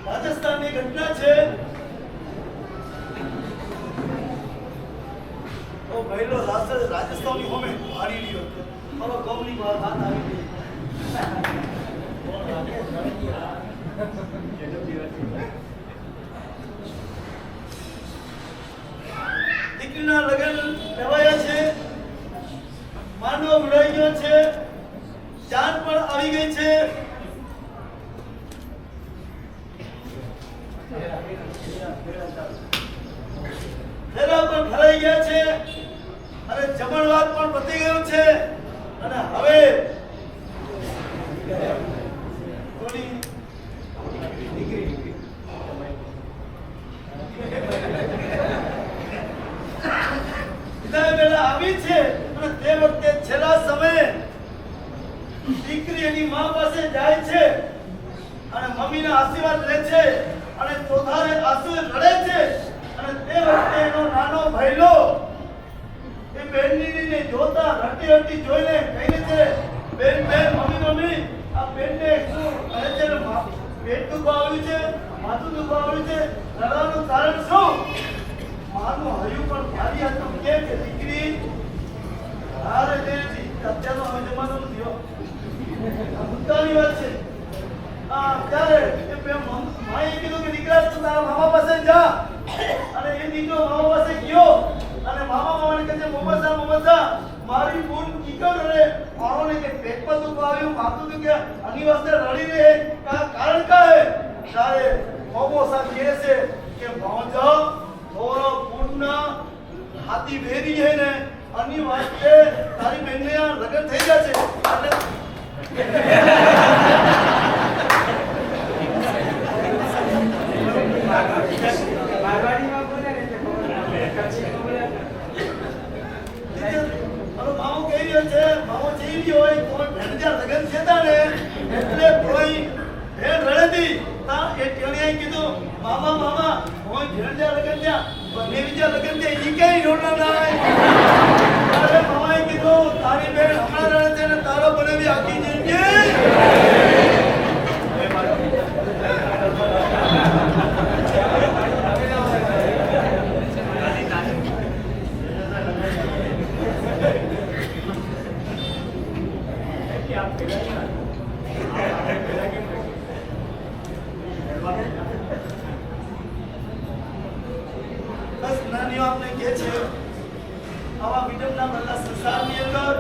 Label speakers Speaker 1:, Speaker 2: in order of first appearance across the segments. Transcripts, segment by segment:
Speaker 1: રાજસ્થાનની ઘટના છે તો પહેલો રાજસ્થાનની હોમે હારી રહ્યો મારો ગમની વાત આવી ગઈ દીકરીના લગ્ન લેવાયા છે માંડવો વિડાઈ ગયો છે જાન પણ આવી ગઈ છે ફેરા પણ ફરાઈ ગયા છે અને જમણવાર પણ પતી ગયું છે અને હવે વિદાય વેળા આવી છે અને તે વખતે છેલ્લા સમયે દીકરી એની મા પાસે જાય છે અને મમ્મીના આશીર્વાદ લે છે અને ચોથાને આંસુ રડે છે અને તે વખતે એનો નાનો ભાઈલો એ બેનને જોતા રડતી રડતી જોઈને કહે છે બેન મમ્મી આ બેનને શું કહે છે પેટ દુખવા આવ્યું છે માથું દુખવા આવ્યું છે રડવાનું કારણ શું માનું હયું પણ ભારી હતું કે દીકરી હારે દેજી અત્યારનો હવે જમાનો નથી હો ભૂતકાળની વાત છે ત્યારે માએ કીધું કે દીકરા તું તારા મામા પાસે જા અને એ દીકરો મામા પાસે ગયો અને મામાને કહે છે મોમસા મારી બૂન કીકર રે મારોને કે પેટ પર દુખવા આવ્યું માથું દુખે આની વાસ્તે રડી રહે કારણ કા હે સારે મોમસા કહે છે કે ભાંજા થોરો બૂનના હાથી ભેરી હે ને આની વાસ્તે તારી બેનને લગ્ન થઈ જશે એટલે તારી બેન હમણાં રડે છે ને તારો બનાવી આખી જિંદગી બસ નાનીઓ આપણે કહે છે આવા વિડમના ભલા સંસારની અંદર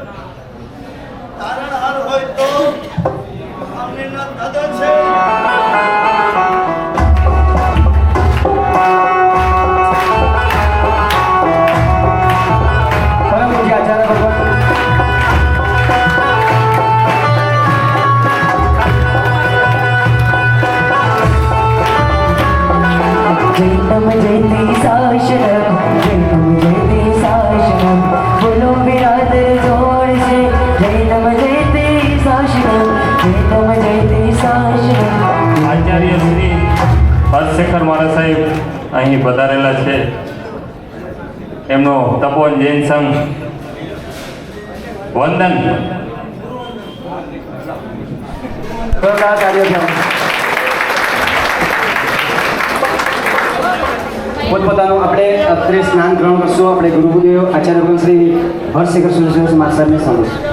Speaker 1: તારણહાર હોય તો અમને ના દાદા છે
Speaker 2: શેખર મારા સાહેબ અહીં પધારેલા છે એમનો તપોવન જૈન સંઘ વંદન
Speaker 3: પોતપોતાનું આપણે અત્રે સ્નાન ગ્રહણ કરશું આપણે ગુરુદેવ આચાર્ય શ્રી હરશેખર સુરેશ માસ્ટરને સાંભળીશું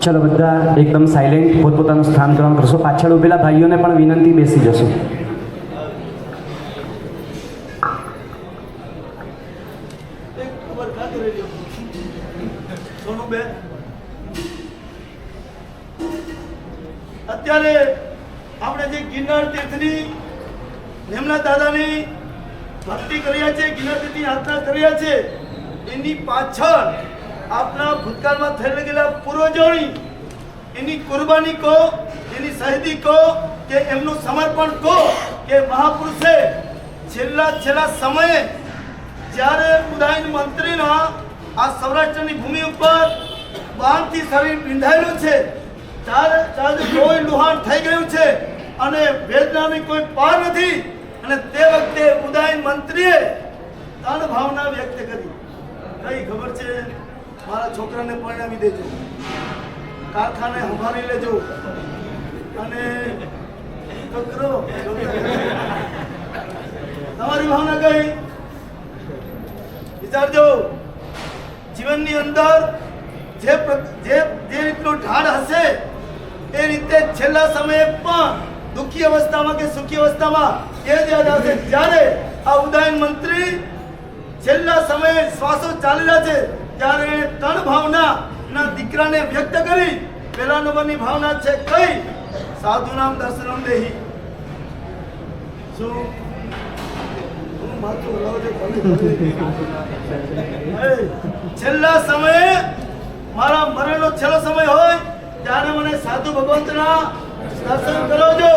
Speaker 3: ચલો બધા એકદમ સાયલેન્ટ પોતપોતાનું સ્થાન ગ્રહણ કરશો પાછળ ઉભેલા ભાઈઓને પણ વિનંતી બેસી જશો
Speaker 1: અત્યારે આપણે જે ગિરનાર તીર્થની નિમના દાદાની ભક્તિ કર્યા છે ગિરનાર તીર્થની યાત્રા કર્યા છે એની પાછળ આપના ભૂતકાળમાં થઈ ગયેલા પૂર્વજોની એની કુરબાની કહો એની શહીદી કહો કે એમનું સમર્પણ કહો કે મહાપુરુષે છેલ્લા સમયે જ્યારે ઉદયન મંત્રીના આ સૌરાષ્ટ્રની ભૂમિ ઉપર બાણથી શરીર બંધાયેલું છે, ચારે લોહી લુહાણ થઈ ગયું છે અને વેદનાની કોઈ પાર નથી. અને તે વખતે ઉદયન મંત્રીએ તણ ભાવના વ્યક્ત કરી. કઈ ખબર છે? મારા છોકરાને પરણાવી દેજો, કારખાને સંભાળી લેજો અને છોકરો તમારી ભાવના કઈ વિચારજો. જીવનની અંદર જે રીતનું ઢાળ હશે એ રીતે છેલ્લા સમયે પણ દુઃખી અવસ્થામાં કે સુખી અવસ્થામાં એ જ યાદ આવશે જ્યારે આ ઉદયન મંત્રી છેલ્લા સમયે શ્વાસો ચાલી રહ્યા છે ત્યારે તણ ભાવના ના દીકરાને વ્યક્ત કરી. પહેલા નંબરની ભાવના છે કઈ? સાધુ નામ દર્શનમ દેહી. શું હું માથું હલાવજે છેલ્લા સમયે મારા મરણનો છેલ્લો સમય હોય ત્યારે મને સાધુ ભગવંતના દર્શન કરાવજો.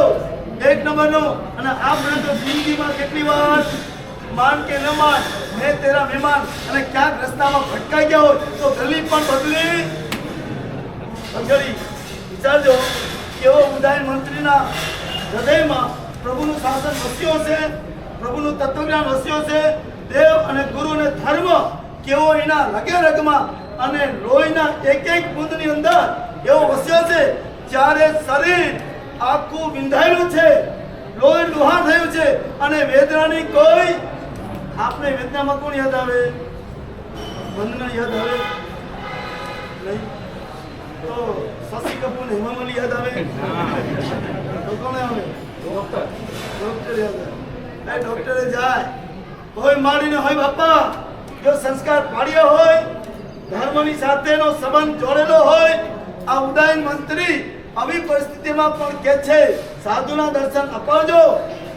Speaker 1: એક નંબરનો. અને આપણે તો જિંદગીમાં કેટલી વાર માન કે ન માન મેં તેરા મહેમાન અને ક્યાંક રસ્તામાં ભટકાઈ ગયા હોય તો ગલી પણ બદલી. વિચારજો કેવો ઉદયન મંત્રીના હૃદયમાં પ્રભુનું શાસન વસ્યો છે, પ્રભુનું તત્વજ્ઞાન વસ્યો છે, દેવ અને ગુરુ અને ધર્મ કેવો એના રગે રગમાં અને લોહીના એક એક બુંદની અંદર એવો વસ્યો છે. જ્યારે શરીર આખું વિંધાયેલું છે, લોહી લુહાણ થયું છે અને વેદનાની કોઈ આપણે વેદનામાં કોણ યાદ આવે? વંદના યાદ આવે નહીં તો શશી કપૂર ને હેમા માલિની યાદ આવે તો કોણ આવે? ડોક્ટર યાદ આવે. ડોક્ટરે જાય હોય માડીને હોય બાપા, જો સંસ્કાર પાડ્યો હોય, ધર્મની સાથેનો સંબંધ જોડેલો હોય, આ ઉદયન મંત્રી આવી પરિસ્થિતિમાં પણ કે છે સાધુના દર્શન અપાવજો,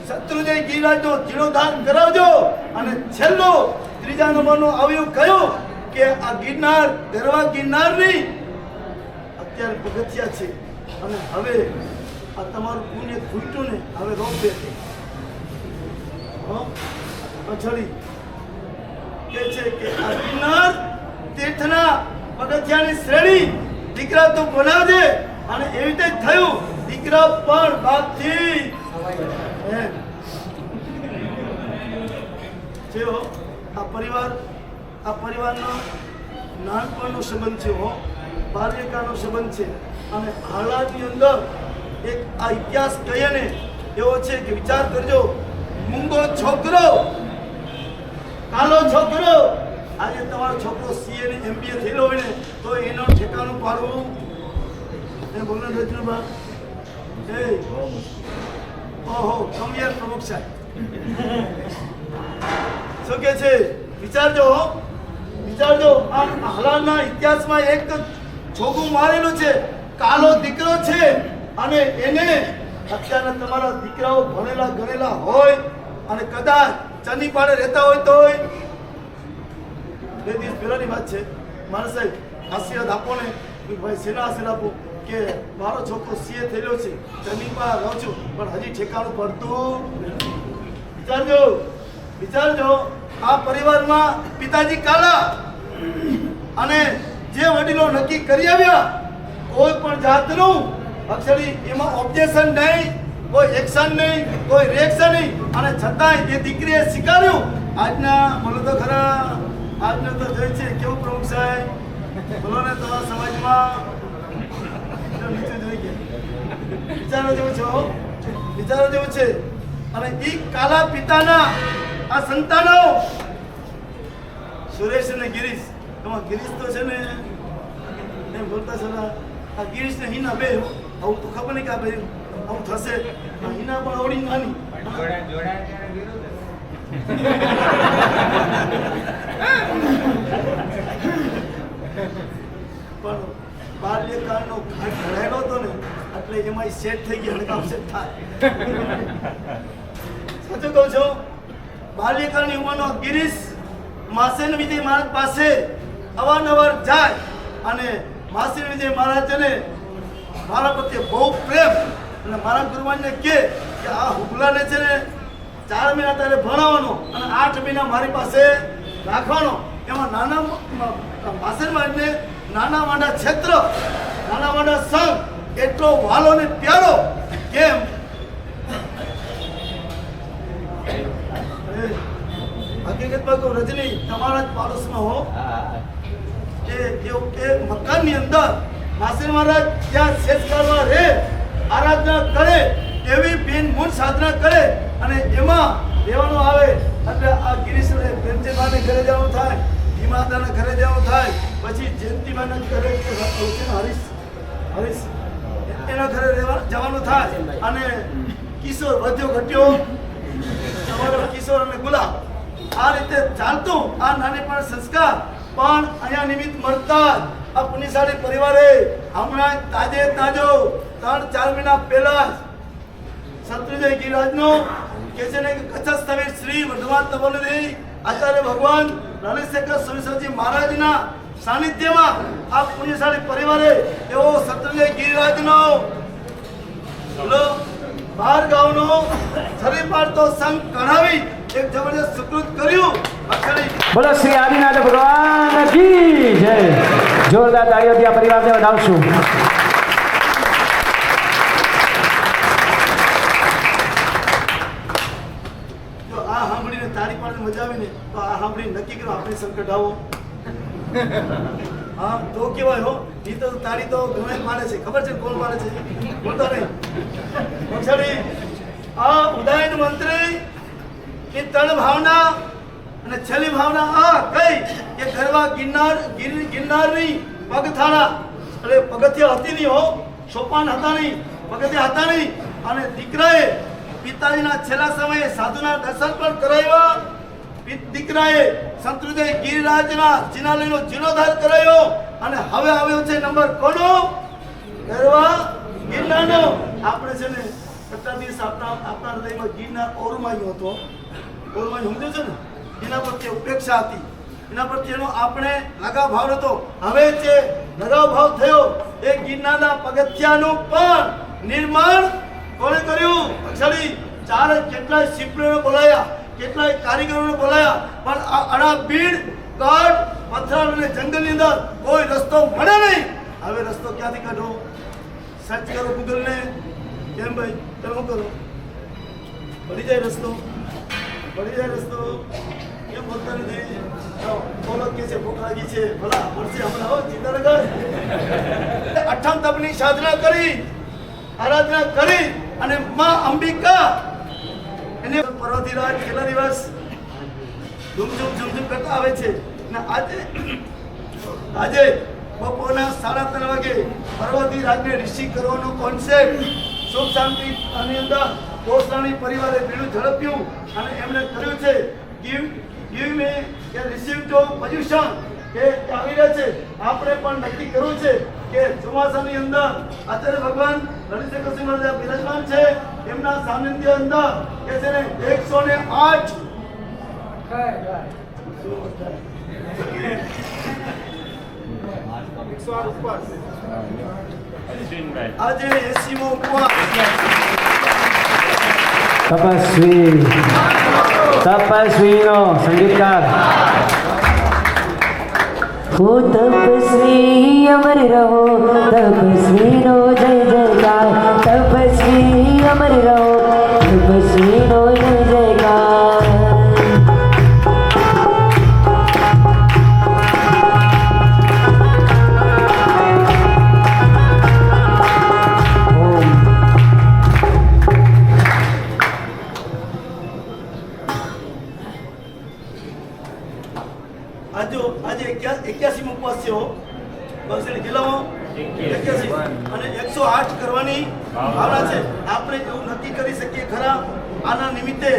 Speaker 1: શત્રુંજય ગિરિરાજનો જીર્ણોદ્ધાર કરાવજો. અને છેલ્લો ત્રીજા નંબરનો આવ્યું કયું કે આ ગિરનાર ગરવા ગિરનાર નહીં અત્યારે પગથિયા છે અને હવે આ તમારું પુણ્ય ખૂટ્યું ને હવે રોપવે અછડી કે છે કે આ ગિરનાર તીર્થના પગથિયાની શ્રેણી દીકરા તું બનાવજે. અને એવી રીતે થયું, દીકરા પણ બાપથી આ પરિવારનો નાનપણનો સંબંધ છે, બાલ્યકાળનો સંબંધ છે. અને હાલાતની અંદર એક આ ઇતિહાસ કહીએ ને એવો છે કે વિચાર કરજો, મૂંગો છોકરો, કાલો છોકરો, આજે તમારો છોકરો સીએ ને એમબીએ થયેલો હોય ને તો એનો ઠેકાણું પાડવું એ બોલને રજનબા ઓહો કમિયાર પ્રમુખ સાહેબ શું કે છે? વિચારજો આ હાલના ઇતિહાસમાં એક છોકરું મારેલું છે, કાલો દીકરો છે અને એને અત્યારના તમારા દીકરાઓ ભણેલા ગણેલા હોય અને કદાચ ચની પાડે રહેતા હોય તો 2 દિવસ પહેલાની વાત છે. મારા સાહેબ આશીર્વાદ આપો ને ભાઈ, સેના આશીર્વાદ આપો કે મારો છોકરો સીએ થયેલો છે, ચનીપા રહું છું પણ હજી ઠેકાણું પડતું. વિચારજો આ પરિવારમાં પિતાજી કાલા અને જે વડીલો નક્કી કરી આવ્યા કોઈ પણ જાતનું અક્ષરી એમાં ઓબ્જેક્શન નહીં, કોઈ એક્શન નહીં, કોઈ રિએક્શન નહીં. અને છતાંય એ દીકરીએ સ્વીકાર્યું. આજના બોલો તો ખરા, આજનો તો જોઈ છે કેવું પ્રમુખ સાહેબ બોલો ને તમારા સમાજમાં નીચે જોઈ ગયા વિચારો જેવું છે. અને એ કાલા પિતાના આ સંતાનો સુરેશ અને ગિરીશ, એમાં ગિરીશ તો છે ને એમ બોલતા છે આ ગિરીશ ને હિના બે આવું તો ખબર નહીં કે આ બે આવું થશે. હિના પણ અવડી નાની પણ બાલ્યકાળનો ઘાટ ઘડાયેલો હતો ને એટલે એમાં સેટ થઈ ગયા કામ સેટ થાય. સાચું કહું છું, બાલ્યકાળની ઉંમરનો ગિરીશ માસેન વિજય મહારાજ પાસે અવારનવાર જાય અને માસેન વિજય મહારાજને મારા પ્રત્યે બહુ પ્રેમ અને મારા ગુરુવાનને કહે કે આ હુગલાને છે ને 4 મહિના તારે ભણાવવાનો અને 8 મહિના મારી પાસે રાખવાનો. એમાં નાના માસરમાં એટલે નાના વાડા ક્ષેત્ર, નાના વાડા સંઘ એટલો વાલો ને પ્યારો કેમ? હકીકતમાં કહું રજની તમારા જ પાડોશમાં હો એ મકાનની અંદર માસી મહારાજ ત્યાં શેષ કાળમાં રહે, આરાધના કરે, એવી બિન મૂળ સાધના કરે અને એમાં રહેવાનું આવે એટલે આ ગિરીશને પ્રેમચંદભાઈને ઘરે જવાનું થાય, ભીમાદાના ઘરે જવાનું થાય, પછી જયંતિભાઈના ઘરે હરીશ એના ઘરે જવાનું થાય અને કિશોર વધ્યો ઘટ્યો તમારો કિશોર અને ગુલાબ આ રીતે ચાલતું આ નાની પણ સંસ્કાર પણ અહીંયા નિમિત્ત મળતા આ પુણ્યશાળી પરિવારે હમણાં તાજો 3-4 મહિના પહેલા શત્રુંજય ગિરિરાજનો કે છે ને કચ્છ સ્થવિર શ્રી વર્ધમાન તપોનિધિ આચાર્ય ભગવાન લલિતશેખર સુરેશ્વરજી મહારાજના સાનિધ્યમાં આ પુણ્યશાળી પરિવારે એવો શત્રુંજય ગિરિરાજનો બોલો 12 ગામનો શરીર પાડતો સંઘ કઢાવી એક જબરદસ્ત સુકૃત કર્યું.
Speaker 3: બોલો શ્રી આદિનાથ ભગવાન કી જય. જોરદાર તાળીઓથી આ પરિવારને વધાવશું.
Speaker 1: જો આ સાંભળીને તાળી પાડવાની મજા આવે ને તો આ સાંભળીને નક્કી કરો આપણે સંઘ કઢાવો. હા તો કેવાય હો ઈ તો તાળી તો ગમે મારે છે, ખબર છે કોણ મારે છે બોલતો નહીં. પછાડી આ ઉદયન મંત્રી ની ત્રણ ભાવના અને છેલ્લી ભાવના આ કઈ કે ગરવા ગિરનારની પગથાળા એટલે પગથિયા હતી નહીં હો, સોપાન હતા નહીં, પગથિયા હતા નહીં અને દીકરાએ પિતાજીના છેલ્લા સમયે સાધુના દર્શન પણ કરાવ્યા. દીકરાએ શત્રુંજય ગિરિરાજના જીનાલયનો જીર્ણોદ્ધાર કરાયો અને હવે આવ્યો છે નંબર કોનો? ગરવા ગિરનારનો. આપણે છે ને 17 દિવસ આપણા હૃદયમાં ગિરનાર ઓરમાયો હતો, ઓરમાયો સમજો છો ને, એના પ્રત્યે ઉપેક્ષા હતી, એના પ્રત્યેનો આપણે લગાવ ભાવ હતો. હવે છે લગાવ ભાવ થયો એ ગિરનારના પગથિયાનું પણ નિર્માણ કોણે કર્યું? અક્ષરી ચારે કેટલાય શિલ્પીઓને બોલાયા, કેટલાય કારીગરોને બોલાયા, પણ આ અડા ભીડ કાટ પથ્થર અને જંગલની અંદર કોઈ રસ્તો મળે નહીં. હવે રસ્તો ક્યાંથી કાઢો? સર્ચ કરો ગૂગલને. કેમ ભાઈ તમે શું કરો? પડી જાય રસ્તો, પડી જાય રસ્તો. કેમ બોલતા નથી? બોલો કે છે ભૂખ લાગી છે, ભલા મળશે હમણાં હો, ચિંતા ન કર. અઠમ તપની સાધના કરી, આરાધના કરી અને માં અંબિકા એને પર્વતીરાજ કેટલા દિવસ ઝુમઝુમ કરતા આવે છે અને આજે બપોરના 3:30 વાગે પર્વતીરાજને રિસીવ કરવાનો કોન્સેપ્ટ સુખ શાંતિ આની અંદર ગોસ્વામી પરિવારે બીડું ઝડપ્યું અને એમણે કર્યું છે give me a receive to position કે આવી રહ્યા છે. આપણે પણ નક્કી કરવું છે કે ચોમાસાની અંદર આચાર્ય ભગવાન લલિતશેખર મહારાજ બિરાજમાન છે, એમના સાનિધ્ય અંદર કે છે ને 108 ઉપવાસ આજે 80મો ઉપવાસ.
Speaker 3: તપસ્વીનો સંગીતકાર
Speaker 4: हो तपस्वी अमर रहो, तपस्वीनो जय जयकार, तपस्वी अमर रहो, तपस्वीनो जय जयकार.
Speaker 1: આજે 81 ઉપવાસ છે હો, બસ કેટલામો 81 અને 108 કરવાની ભાવના છે. આપણે એવું નક્કી કરી શકીએ ખરા આના નિમિત્તે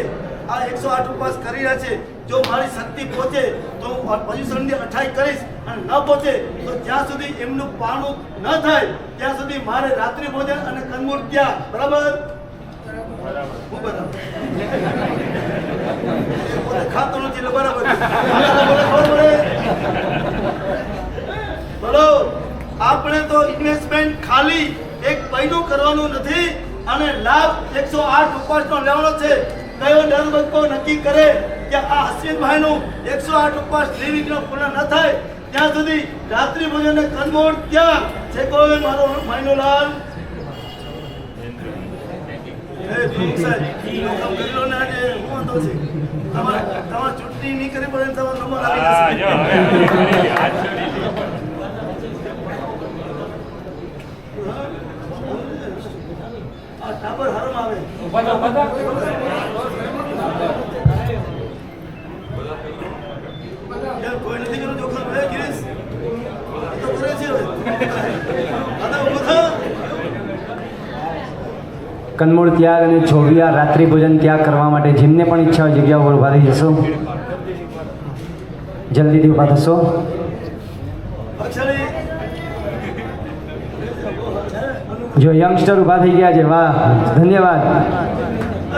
Speaker 1: આ 108 ઉપવાસ કરી રહ્યા છે. જો મારી શક્તિ પહોંચે તો હું પર્યુષણની 28 કરીશ અને ન પહોંચે તો જ્યાં સુધી એમનું પાણું ન થાય ત્યાં સુધી મારે રાત્રિ ભોજન અને કંદમૂળ ત્યાગ. બરાબર? ખાતો નથી એટલે બરાબર. બોલો આપણે તો ઇન્વેસ્ટમેન્ટ ખાલી એક પૈનું કરવાનું નથી અને લાભ 108 ઉપવાસનો લેવાનો છે. કયો ડરબક્કો નક્કી કરે કે આ અશ્વિનભાઈનું 108 ઉપવાસ નિર્વિઘ્ન પૂર્ણ ન થાય ત્યાં સુધી રાત્રિ ભોજન કનમોડ ત્યાં છે કોઈ મારો માયનોલાલ તમારે ચૂંટણી નહીં કરી પડે તમારો નંબર આવી આ ટાબર હરમ આવે યાર કોઈ નથી કર્યું જોખમ હે ગિરીશ તો કરે છે હવે આદા ઉભો થા
Speaker 3: કનમોડ ત્યાગ અને જોવિયા રાત્રિ ભોજન ત્યાગ કરવા માટે જેમને પણ ઈચ્છા હોય જગ્યા ઉપર ઊભા થઈ જશો જલ્દીથી ઊભા થશો
Speaker 1: અક્ષરી
Speaker 3: જો યંગસ્ટર ઊભા થઈ ગયા છે વાહ ધન્યવાદ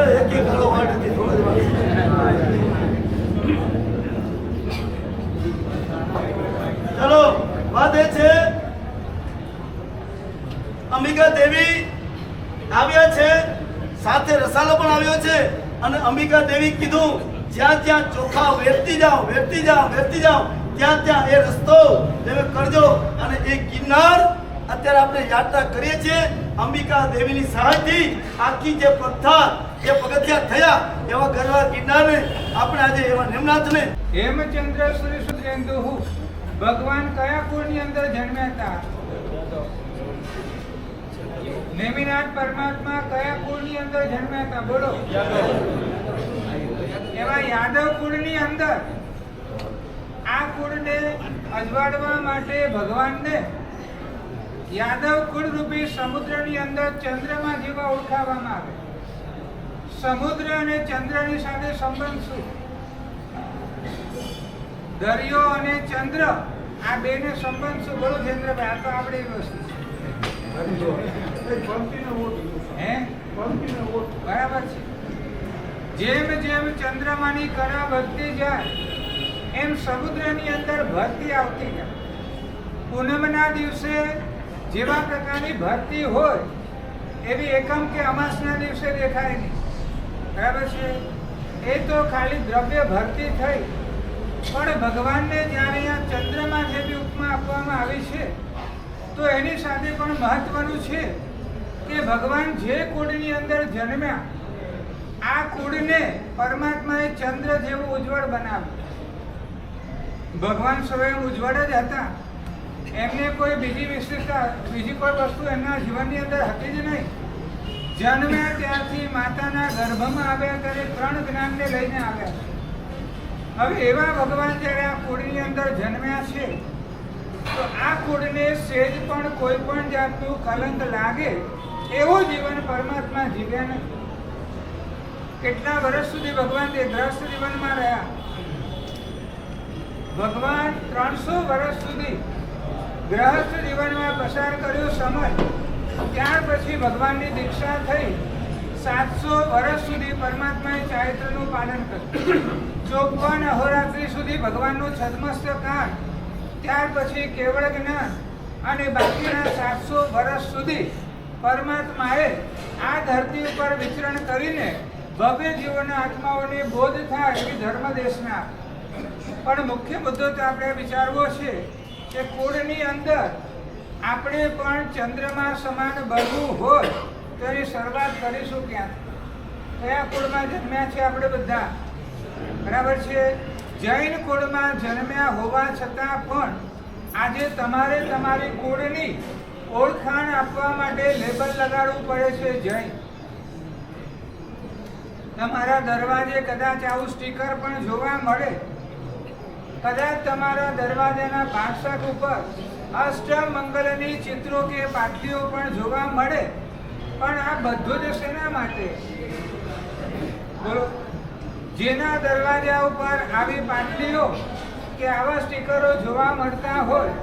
Speaker 1: એક એક ગાળો વાટ હતી થોડા જ ચલો વાત એ છે અંબિકા દેવી આવ્યા છે સાથે રસાલો પણ આવ્યો છે અને અંબિકા દેવી કીધું જ્યાં જ્યાં ચોખા વેરતી જાઓ ત્યાં ત્યાં એ રસ્તો તમે કરજો અને એ ગિરનાર અત્યારે આપણે યાત્રા કરીએ છીએ અંબિકા દેવીની સહાયથી આખી જે પગથિયા થયા એવા ગરવા ગિરનારને આપણે આજે એવા નિમનાથને
Speaker 5: હેમચંદ્ર શ્રી સુરેન્દુ ભગવાન કયા કુળની અંદર જન્મ્યા હતા? નેમિનાથ પરમાત્મા કયા કુળની અંદર જન્મ્યા હતા? બોલો. એવા યાદવ કુળની અંદર આ કુળને અજવાડવા માટે ભગવાનને યાદવ કુળ રૂપી સમુદ્રની અંદર ચંદ્રમા જેવા ઓળખાવવામાં આવે. સમુદ્ર અને ચંદ્રની સાથે સંબંધ શું? દરિયો અને ચંદ્ર આ બેને સંબંધ શું? બોલો ચંદ્રભાઈ, આ તો આપણે વસ્તુ હે બરાબર છે. જેમ જેમ ચંદ્રમાની કળા વધતી જાય એમ સમુદ્રની અંદર ભરતી આવતી જાય. પૂનમના દિવસે જેવા પ્રકારની ભરતી હોય એવી એકમ કે અમાસના દિવસે દેખાય નહીં. બરાબર છે. એ તો ખાલી દ્રવ્ય ભરતી થઈ, પણ ભગવાનને જ્યારે આ ચંદ્રમા જેવી ઉપમા આપવામાં આવી છે તો એની સાથે પણ મહત્વનું છે કે ભગવાન જે કુળની અંદર જન્મ્યા આ કુળને પરમાત્માએ ચંદ્ર જેવું ઉજ્જવળ બનાવ્યું. ભગવાન સ્વયં ઉજ્જવળ જ હતા. એમને કોઈ બીજી વિશેષતા બીજી કોઈ વસ્તુ એમના જીવનની અંદર હતી જ નહીં. જન્મ્યા ત્યારથી માતાના ગર્ભમાં આવ્યા ત્યારે 3 જ્ઞાનને લઈને આવ્યા. હવે એવા ભગવાન જ્યારે આ કુળની અંદર જન્મ્યા છે તો આ કુળને સેજ પણ કોઈ પણ જાતનું કલંક લાગે એવું જીવન પરમાત્મા જીવ્યા નથી. કેટલા વર્ષ સુધી ભગવાન તે ગ્રસ્ત જીવનમાં રહ્યા? ભગવાન 300 વર્ષ સુધી ગ્રહસ્થ જીવનમાં પસાર કર્યો સમય. ત્યાર પછી ભગવાનની દીક્ષા થઈ. 700 વર્ષ સુધી પરમાત્માએ ચારિત્રનું પાલન કર્યું. 54 અહોરાત્રિ સુધી ભગવાનનું છદ્મસ્ત કાળ. ત્યાર પછી કેવળ જ્ઞાન અને બાકીના 700 વર્ષ સુધી પરમાત્માએ આ ધરતી ઉપર વિચરણ કરીને ભવ્ય જીવનના આત્માઓને બોધ થાય એવી ધર્મદેશના. પણ મુખ્ય મુદ્દો તો આપણે વિચારવો છે કે કુળની અંદર આપણે પણ ચંદ્રમા સમાન બનવું હોય તો એની શરૂઆત કરીશું ક્યાં? કયા કુળમાં જન્મ્યા છે આપણે બધા? બરાબર છે. જૈન કુળમાં જન્મ્યા હોવા છતાં પણ આજે તમારે તમારી કુળની ઓળખાણ આપવા માટે લેબલ લગાડવું પડે છે જૈન. તમારા દરવાજે કદાચ આવું સ્ટીકર પણ જોવા મળે. કદાચ તમારા દરવાજાના ભાષક ઉપર અષ્ટમંગલની ચિત્રો કે પાટલીઓ પણ જોવા મળે. પણ આ બધું જ શેના માટે? બોલો. જેના દરવાજા ઉપર આવી પાટલીઓ કે આવા સ્ટીકરો જોવા મળતા હોય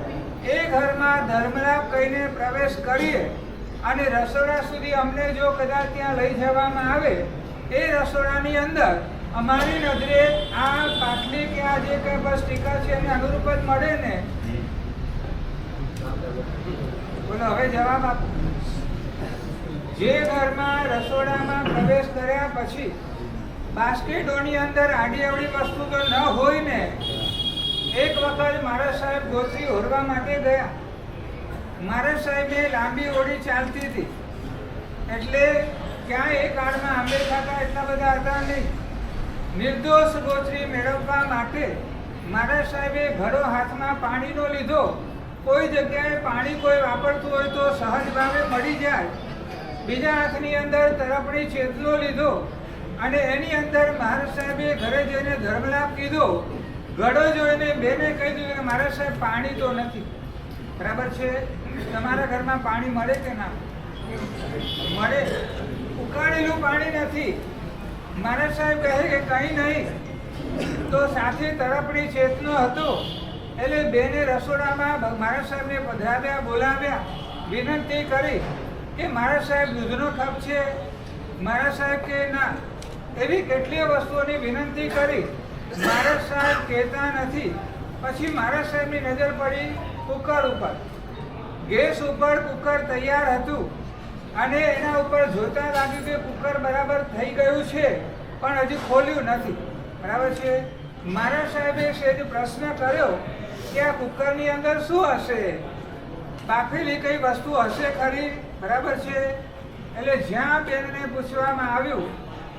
Speaker 5: એ ઘરમાં ધર્મલાભ કહીને પ્રવેશ કરીએ અને રસોડા સુધી અમને જો કદાચ ત્યાં લઈ જવામાં આવે એ રસોડાની અંદર અમારી નજરે આ પાટલી કે આ જે કંઈ પણ સ્ટીકર છે એને અનુરૂપ જ મળે ને? બોલો હવે જવાબ આપો. જે ઘરમાં રસોડામાં પ્રવેશ કર્યા પછી બાસ્કેટોની અંદર આડી અવળી વસ્તુ તો ન હોય ને. એક વખત મહારાજ સાહેબ ગોત્રી ઓરવા માટે ગયા. મહારાજ સાહેબે લાંબી ઓળી ચાલતી હતી એટલે ક્યાં એ કાળમાં આંબે ખાતા એટલા બધા હતા નહીં. નિર્દોષ ગોત્રી મેળવવા માટે મહારાજ સાહેબે ઘડો હાથમાં પાણીનો લીધો. કોઈ જગ્યાએ પાણી કોઈ વાપરતું હોય તો સહજ ભાવે મળી જાય. બીજા હાથની અંદર તરફણી ચેતલો લીધો અને એની અંદર મહારાજ સાહેબે ઘરે જઈને ધર્મલાપ કીધો. ઘડો જોઈને બેને કહી દીધું કે મહારાજ સાહેબ પાણી તો નથી. બરાબર છે, તમારા ઘરમાં પાણી મળે કે ના મળે? ઉકાળેલું પાણી નથી. મહારાજ સાહેબ કહે કે કંઈ નહીં. તો સાથે તરફણી ચેતનો હતો એટલે બેને રસોડામાં મહારાજ સાહેબને પધરાવ્યા, બોલાવ્યા, વિનંતી કરી કે મહારાજ સાહેબ દૂધનો કપ છે? મહારાજ સાહેબ કે ના. એવી કેટલીય વસ્તુઓની વિનંતી કરી. મહારાજ સાહેબ કહેતા નથી. પછી મહારાજ સાહેબની નજર પડી કુકર ઉપર. ગેસ ઉપર કુકર તૈયાર હતું અને એના ઉપર જોતા લાગ્યું કે કુકર બરાબર થઈ ગયું છે પણ હજી ખોલ્યું નથી. બરાબર છે. મહારાજ સાહેબે સેજ પ્રશ્ન કર્યો કે આ કુકરની અંદર શું હશે? બાફેલી કઈ વસ્તુ હશે ખરી? બરાબર છે. એટલે જ્યાં બેનને પૂછવામાં આવ્યું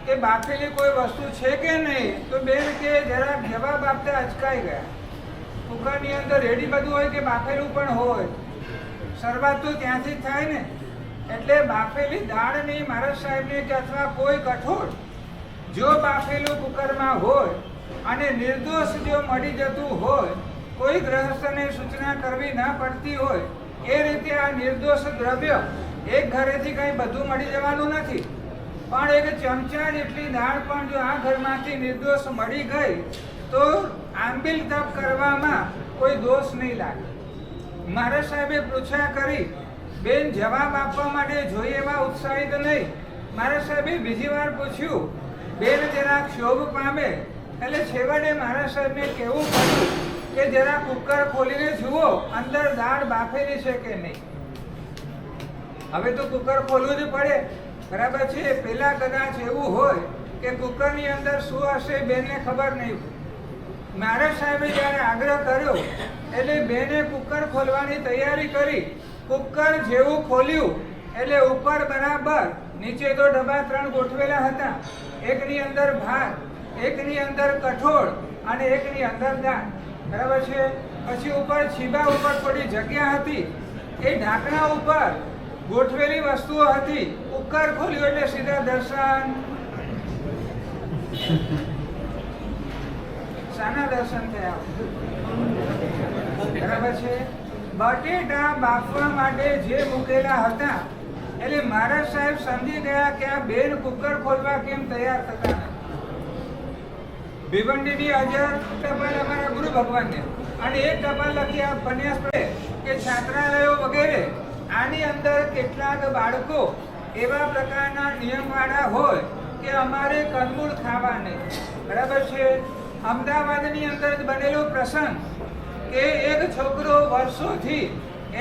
Speaker 5: કે બાફેલી કોઈ વસ્તુ છે કે નહીં, તો બેન કે જરાક જવાબ આપતા અચકાઈ ગયા. કુકરની અંદર રેડી બધું હોય કે બાફેલું પણ હોય? શરૂઆત તો ત્યાંથી જ થાય ને. એટલે બાફેલી દાળની મહારાજ સાહેબને કે અથવા કોઈ કઠોળ જો બાફેલું કુકરમાં હોય અને નિર્દોષ જો મળી જતું હોય, કોઈ ગ્રહસ્થને સૂચના કરવી ના પડતી હોય, એ રીતે આ નિર્દોષ દ્રવ્ય એક ઘરેથી કંઈ બધું મળી જવાનું નથી. પણ એક ચમચા જેટલી દાળ પણ જો આ ઘરમાંથી નિર્દોષ મળી ગઈ તો આંબીલ તપ કરવામાં કોઈ દોષ નહીં લાગે. મહારાજ સાહેબે પૂછા કરી. બેન જવાબ આપવા માટે જોઈએ એવા ઉત્સાહિત નહીં. મહારાજ સાહેબે બીજી વાર પૂછ્યું. બેન જરાક ક્ષોભ પામે એટલે છેવટે મહારાજ સાહેબને કહેવું પડ્યું કે જરા કુકર ખોલીને જુઓ અંદર દાળ બાફેલી છે કે નહીં. હવે તો કુકર ખોલવું જ પડે. બરાબર છે. પેલા કદાચ એવું હોય કે કુકરની અંદર શું હશે બેનને ખબર નહીં. મહારાજ સાહેબે જ્યારે આગ્રહ કર્યો એટલે બેને કુકર ખોલવાની તૈયારી કરી. કુકર જેવું ખોલ્યું એટલે ઉપર બરાબર, નીચે તો ડબ્બા 3 ગોઠવેલા હતા. એકની અંદર ભાત, એકની અંદર કઠોળ અને એકની અંદર દાળ. બરાબર છે. પછી ઉપર છીબા ઉપર થોડી જગ્યા હતી. એ ઢાંકણા ઉપર ગોઠવેલી વસ્તુઓ હતી. કુકર ખોલ્યું એટલે સીધા દર્શન. શાના દર્શન થયા? બરાબર છે. બટેટા બાફવા માટે જે મૂકેલા હતા એટલે મહારાજ સાહેબ સમજી ગયા કે આ બેન કુકર ખોલવા કેમ તૈયાર થતા નથી. ભિવંડીની અજર ટપાલ અમારા ગુરુ ભગવાનને અને એક ટપાલ લખી આ ઉપન્યાસ પડે કે છાત્રાલયો વગેરે આની અંદર કેટલાક બાળકો એવા પ્રકારના નિયમવાળા હોય કે અમારે કંદમૂળ ખાવા નહીં. બરાબર છે. અમદાવાદની અંદર જ બનેલો પ્રસંગ કે એક છોકરો વર્ષોથી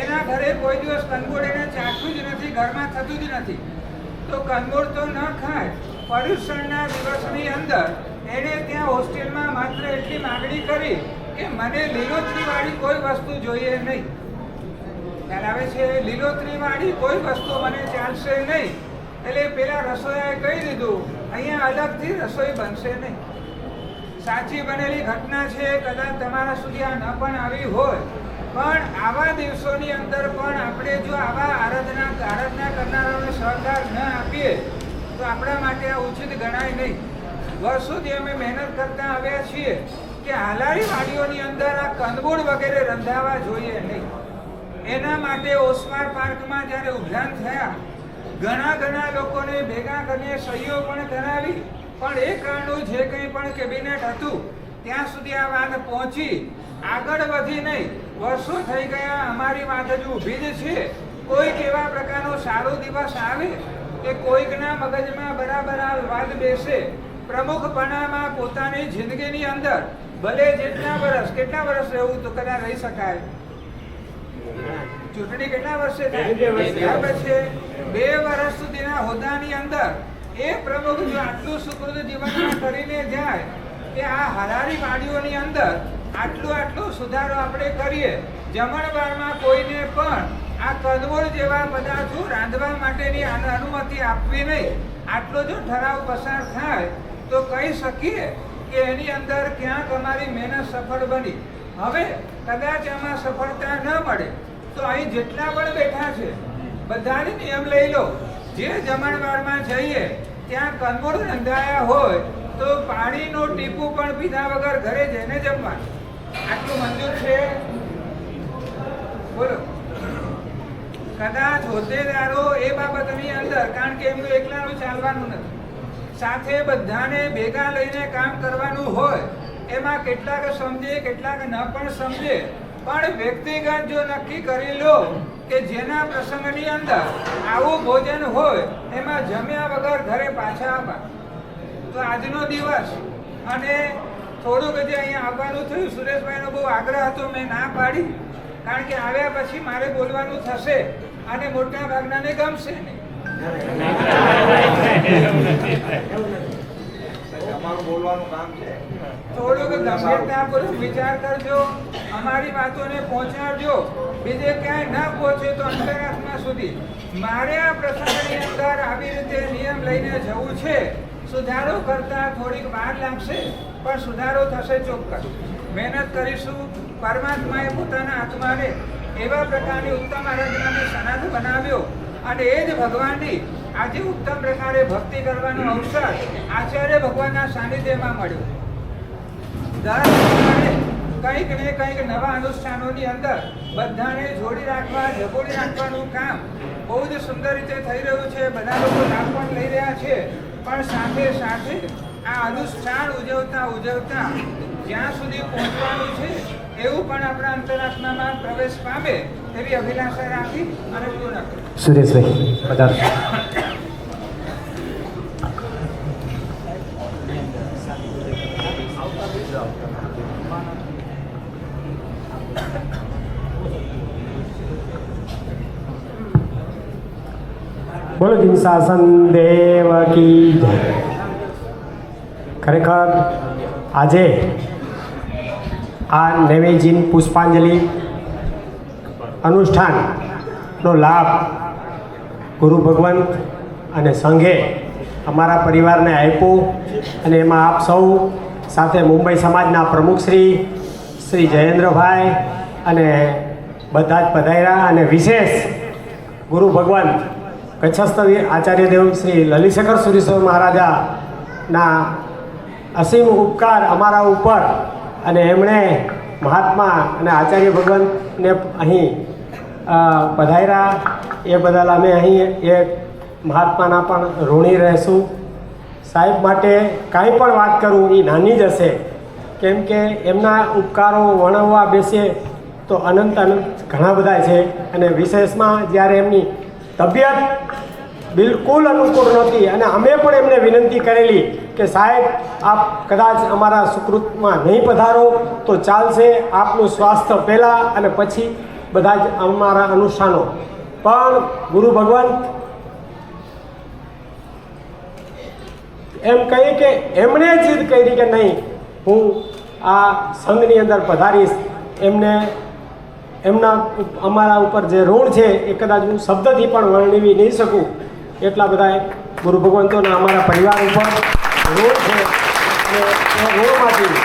Speaker 5: એના ઘરે કોઈ દિવસ કંદમૂળ એને ચાખ્યું જ નથી, ઘરમાં થતું જ નથી. તો કંદમૂળ તો ન ખાય. પર્યુષણના દિવસની અંદર એણે ત્યાં હોસ્ટેલમાં માત્ર એટલી માગણી કરી કે મને લીલોતરીવાળી કોઈ વસ્તુ જોઈએ નહીં. ખ્યાલ આવે છે? લીલોતરીવાળી કોઈ વસ્તુ મને ચાલશે નહીં. એટલે પેલા રસોઈયાએ કહી દીધું અહીંયા અલગથી રસોઈ બનશે નહીં. સાચી બનેલી ઘટના છે. કદાચ તમારા સુધી આ ન પણ આવી હોય, પણ આવા દિવસોની અંદર પણ આપણે જો આવા આરાધના કરનારાઓને સહકાર ન આપીએ તો આપણા માટે આ ઉચિત ગણાય નહીં. વર્ષોથી અમે મહેનત કરતા આવ્યા છીએ કે હાલારી વાડીઓની અંદર આ કંદમૂળ વગેરે રંધાવા જોઈએ નહીં. એના માટે ઓસ્માર પાર્કમાં જ્યારે ઉદ્યાન થયા, ઘણા લોકોને ભેગા કરીને સહીઓ પણ કરાવી, પણ એ કાળનું જે કંઈ પણ કેબિનેટ હતું ત્યાં સુધી આ વાત પહોંચી, આગળ વધી નહીં. વર્ષો થઈ ગયા, અમારી વાત હજુ ઊભી જ છે. કોઈક એવા પ્રકારનો સારો દિવસ આવે કે કોઈકના મગજમાં બરાબર આ વાત બેસે, પ્રમુખપણામાં પોતાની જિંદગીની અંદર ભલે કેટલા વર્ષ રહેવું તો કદાચ રહી શકાય. ચૂંટણી કેટલા વર્ષે થાય? બરાબર છે. 2 વર્ષ સુધીના હોદ્દાની અંદર એ પ્રમુખ જો આટલું સુકૃત જીવનમાં કરીને જાય કે આ હરારી વાડીઓની અંદર આટલો સુધારો આપણે કરીએ, જમણવારમાં કોઈને પણ આ કંદમૂળ જેવા પદાર્થો રાંધવા માટેની અનુમતિ આપવી નહીં. આટલો જો ઠરાવ પસાર થાય તો કહી શકીએ કે એની અંદર ક્યાંક અમારી મહેનત સફળ બની. હવે કદાચ એમાં સફળતા ન મળે તો અહીં જેટલા પણ બેઠા છે બધા જ નિયમ લઈ લો, જે જમણવારમાં જઈએ ત્યાં કંદમૂળ રંધાયા હોય તો પાણીનું ટીપું પણ પીધા વગર ઘરે જઈને જમવાનું. આટલું મંજૂર છે? બોલો. કદાચ હોદ્દેદારો એ બાબતની અંદર, કારણ કે એમનું એકલાનું ચાલવાનું નથી, સાથે બધાને ભેગા લઈને કામ કરવાનું હોય. એમાં કેટલાક સમજે, કેટલાક ન પણ સમજે, પણ વ્યક્તિગત જો નક્કી કરી લો કે જેના પ્રસંગની અંદર આવું ભોજન હોય એમાં જમ્યા વગર ઘરે પાછા આવવા, તો આજનો દિવસ અને થોડુંક જે અહીંયા આવવાનું થયું, સુરેશભાઈનો બહુ આગ્રહ હતો, મેં ના પાડી, કારણ કે આવ્યા પછી મારે બોલવાનું થશે અને મોટા ભાગનાને ગમશે નહીં. થોડુંક ગંભીરતાપૂર્વક વિચાર કરજો, અમારી વાતોને પહોંચાડજો. બીજે ક્યાંય ન પહોંચે તો અંતરાત્મા સુધી મારે આ પ્રસંગની અંદર આવી રીતે નિયમ લઈને જવું છે. સુધારો કરતા થોડીક વાર લાગશે, પણ સુધારો થશે ચોક્કસ. મહેનત કરીશું. પરમાત્માએ પોતાના આત્માને એવા પ્રકારની ઉત્તમ આરાધનાને સનાથ બનાવ્યો અને એ જ ભગવાનની આજે ઉત્તમ પ્રકારે ભક્તિ કરવાનો અવસર આચાર્ય ભગવાનના સાનિધ્યમાં મળ્યો. દર કંઈક ને કંઈક નવા અનુષ્ઠાનોની અંદર બધાને જોડી રાખવા, જગોડી રાખવાનું કામ બહુ જ સુંદર રીતે થઈ રહ્યું છે. બધા લોકો લાભ પણ લઈ રહ્યા છે, પણ સાથે સાથે આ અનુષ્ઠાન ઉજવતા જ્યાં સુધી પહોંચવાનું છે એવું પણ આપણા અંતરાત્મામાં પ્રવેશ પામે એવી અભિલાષા રાખી અને પૂર્ણ કરું.
Speaker 3: સુરેશભાઈ પધારો. બોલો શાસન દેવ કી જય. ખરેખર આજે આ નૈવેદ્ય પુષ્પાંજલિ અનુષ્ઠાનનો લાભ ગુરુ ભગવંત અને સંઘે અમારા પરિવારને આપ્યો અને એમાં આપ સૌ સાથે મુંબઈ સમાજના પ્રમુખ શ્રી જયેન્દ્રભાઈ અને બધા જ પધાર્યા. અને વિશેષ ગુરુ ભગવંત કચ્છસ્થ આચાર્યદેવ શ્રી લલિતશેખર સુરેશ્વર મહારાજાના અસીમ ઉપકાર અમારા ઉપર, અને એમણે મહાત્મા અને આચાર્ય ભગવંતને અહીં પધાર્યા એ બદલ અમે અહીં એ મહાત્માના પણ ઋણી રહેશું. સાહેબ માટે કાંઈ પણ વાત કરું એ નાની જ હશે, કેમ કે એમના ઉપકારો વર્ણવવા બેસીએ તો અનંત ઘણા બધા છે. અને વિશેષમાં જ્યારે એમની તબિયત બિલકુલ અનુકૂળ નહોતી અને અમે પણ એમને વિનંતી કરેલી કે સાહેબ આપ કદાચ અમારા સુકૃતમાં નહીં પધારો તો ચાલશે, આપનું સ્વાસ્થ્ય પહેલાં અને પછી બધા જ અમારા અનુષ્ઠાનો. પણ ગુરુ ભગવાન એમ કહી કે એમણે જીદ કરી કે નહીં, હું આ સંઘની અંદર પધારીશ. એમના અમારા ઉપર જે ઋણ છે એ કદાચ હું શબ્દથી પણ વર્ણવી નહીં શકું, એટલા બધા ગુરુ ભગવંતોના અમારા પરિવાર ઉપર ઋણ છે. અને એ ઋણમાંથી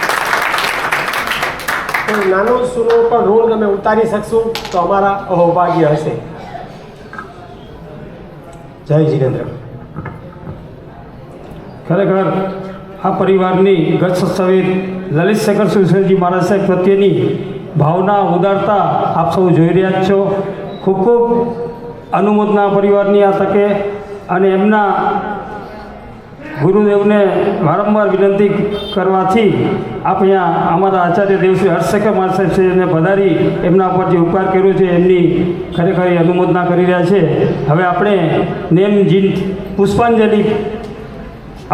Speaker 3: કોઈ નાનું સૂનું પણ ઋણ અમે ઉતારી શકશું તો અમારા અહોભાગ્ય હશે. જય જીનેન્દ્ર.
Speaker 6: ખરેખર આ પરિવારની ગત સત્સવીર લલિતશેખર સુરેશ્વરજી મહારાજ સાહેબ પ્રત્યેની ભાવના, ઉદારતા આપ સૌ જોઈ રહ્યા છો. ખૂબ ખૂબ અનુમોદના પરિવારની આ તકે, અને એમના ગુરુદેવને વારંવાર વિનંતી કરવાથી આપ અહીંયા અમારા આચાર્ય દેવ શ્રી હર્ષશેખર મહારાજ સાહેબ શ્રીને પધારી એમના ઉપર જે ઉપકાર કર્યો છે એમની ખરેખર અનુમોદના કરી રહ્યા છે. હવે આપણે નેમ જીન પુષ્પાંજલિ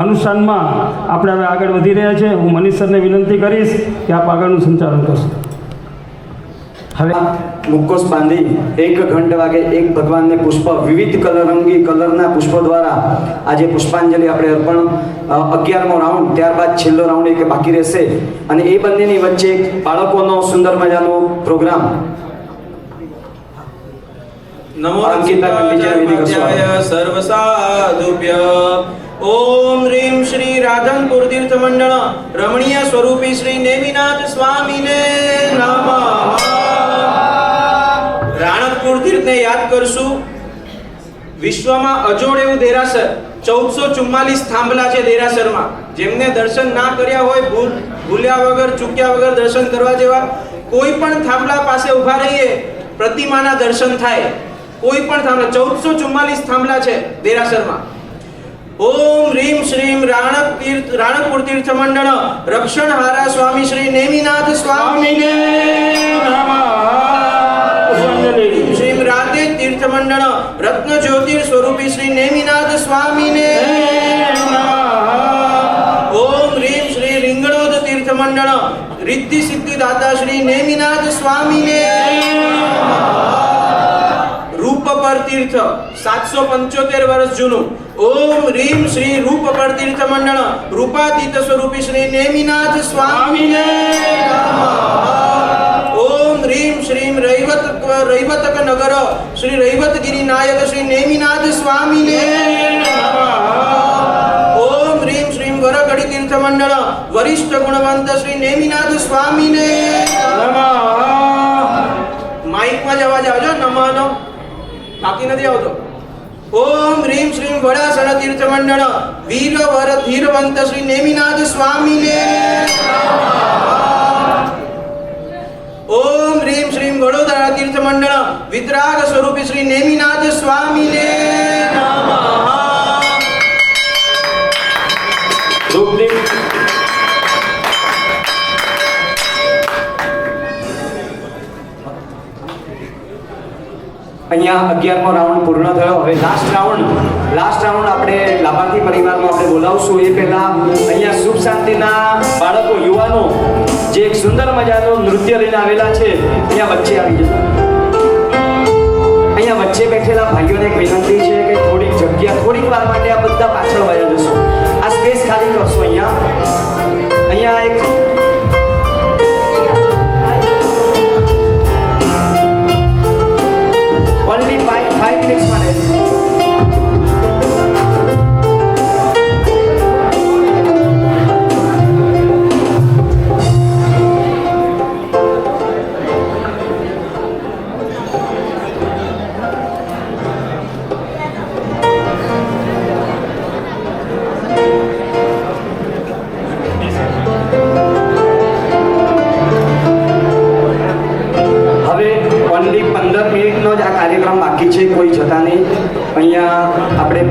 Speaker 6: અનુષ્ઠાનમાં આપણે હવે આગળ વધી રહ્યા છે. હું મનીષ સરને વિનંતી કરીશ કે આપ આગળનું સંચાલન કરશો.
Speaker 3: હવે
Speaker 7: મુક્કોસ બાંધી 1 ઘંટ વાગે એક ભગવાનને પુષ્પ વિવિધ કલરંગી કલરના પુષ્પો દ્વારા આજે પુષ્પાંજલિ આપણે અર્પણ 11મો રાઉન્ડ, ત્યારબાદ છેલ્લો રાઉન્ડ એક બાકી રહેશે અને એ બંનેની વચ્ચે એક બાળકોનો સુંદર મજાનો પ્રોગ્રામ
Speaker 8: નમો
Speaker 7: અંકિતા પંડિતજી વિધિ કરશો.
Speaker 8: સર્વ સાધુભ્ય ઓમ રીમ શ્રી રાધનપુર તીર્થ મંડળ રમણીય સ્વરૂપી શ્રી નેમિનાથ સ્વામીને નમઃ. રાણકપુર તીર્થને યાદ કરશું. વિશ્વમાં અજોડ એવું દેરાસર 1444 થાંભલા છે દેરાસરમાં. જેમને દર્શન ના કર્યા હોય, ભૂલ્યા વગર ચૂક્યા વગર દર્શન કરવા જેવા, કોઈ પણ થાંભલા પાસે ઊભા રહીએ પ્રતિમાના દર્શન થાય. કોઈ પણ થાંભલા 1444 થાંભલા છે દેરાસરમાં. ઓમ રીમ શ્રીમ રાણકપુર તીર્થ મંડળ રક્ષણહારા સ્વામી શ્રી નેમિનાથ સ્વામીને નમઃ. રીમ શ્રીમ રાધે તીર્થ મંડળ રત્ન જ્યોતિર સ્વરૂપી શ્રી નેમિનાથ સ્વામીને નમઃ. ઓમ રીમ શ્રી રીંગણોદ તીર્થ મંડળ રિદ્ધિ સિદ્ધિ દાતા શ્રી નેમિનાથ સ્વામીને રૂપપર તીર્થ 775 વર્ષ જૂનું. ઓમ રીમ શ્રી રૂપપર તીર્થ મંડળ રૂપાતીત સ્વરૂપી શ્રી નેમિનાથ સ્વામીને નમઃ. ઓમ રીમ શ્રીમ રૈવતક નગર શ્રી રૈવતગીરી નાયક શ્રી નેમિનાથ સ્વામીને નમઃ. ઓમ રીમ શ્રીમ વરગડી તીર્થ મંડળ વરિષ્ઠ ગુણવંત શ્રી નેમિનાથ સ્વામીને નમઃ. માઇકમાં જ અવાજ આવજો નમઃનો, બાકી નથી આવતો. ઓમ રીમ શ્રીમ વડાસણ તીર્થ મંડળ વીરવર ધીરવંત શ્રી નેમિનાથ સ્વામીને નમઃ. ઓમ રીમ શ્રીમ વડોદરા તીર્થ મંડળ વિતરાગ સ્વરૂપી શ્રી નેમિનાથ સ્વામીને નમઃ.
Speaker 7: અહીંયા 11મો રાઉન્ડ પૂર્ણ થયો. હવે લાસ્ટ રાઉન્ડ આપણે લાભાર્થી પરિવારનો આપણે બોલાવશું. એ પહેલા અહીંયા સુખ શાંતિના બાળકો, યુવાનો જે એક સુંદર મજાનું નૃત્ય લઈને આવેલા છે, અહીંયા વચ્ચે આવી જશે. અહીંયા વચ્ચે બેઠેલા ભાઈઓને એક વિનંતી છે કે થોડીક વાર માટે આ બધા પાછળ વયા જશો. આ સ્પેસ ખાલી કરશો. અહીંયા એક only 5 minutes માટે. કાર્યક્રમ બાકી છે, કોઈ જતા નહીં. અહીંયા આપણે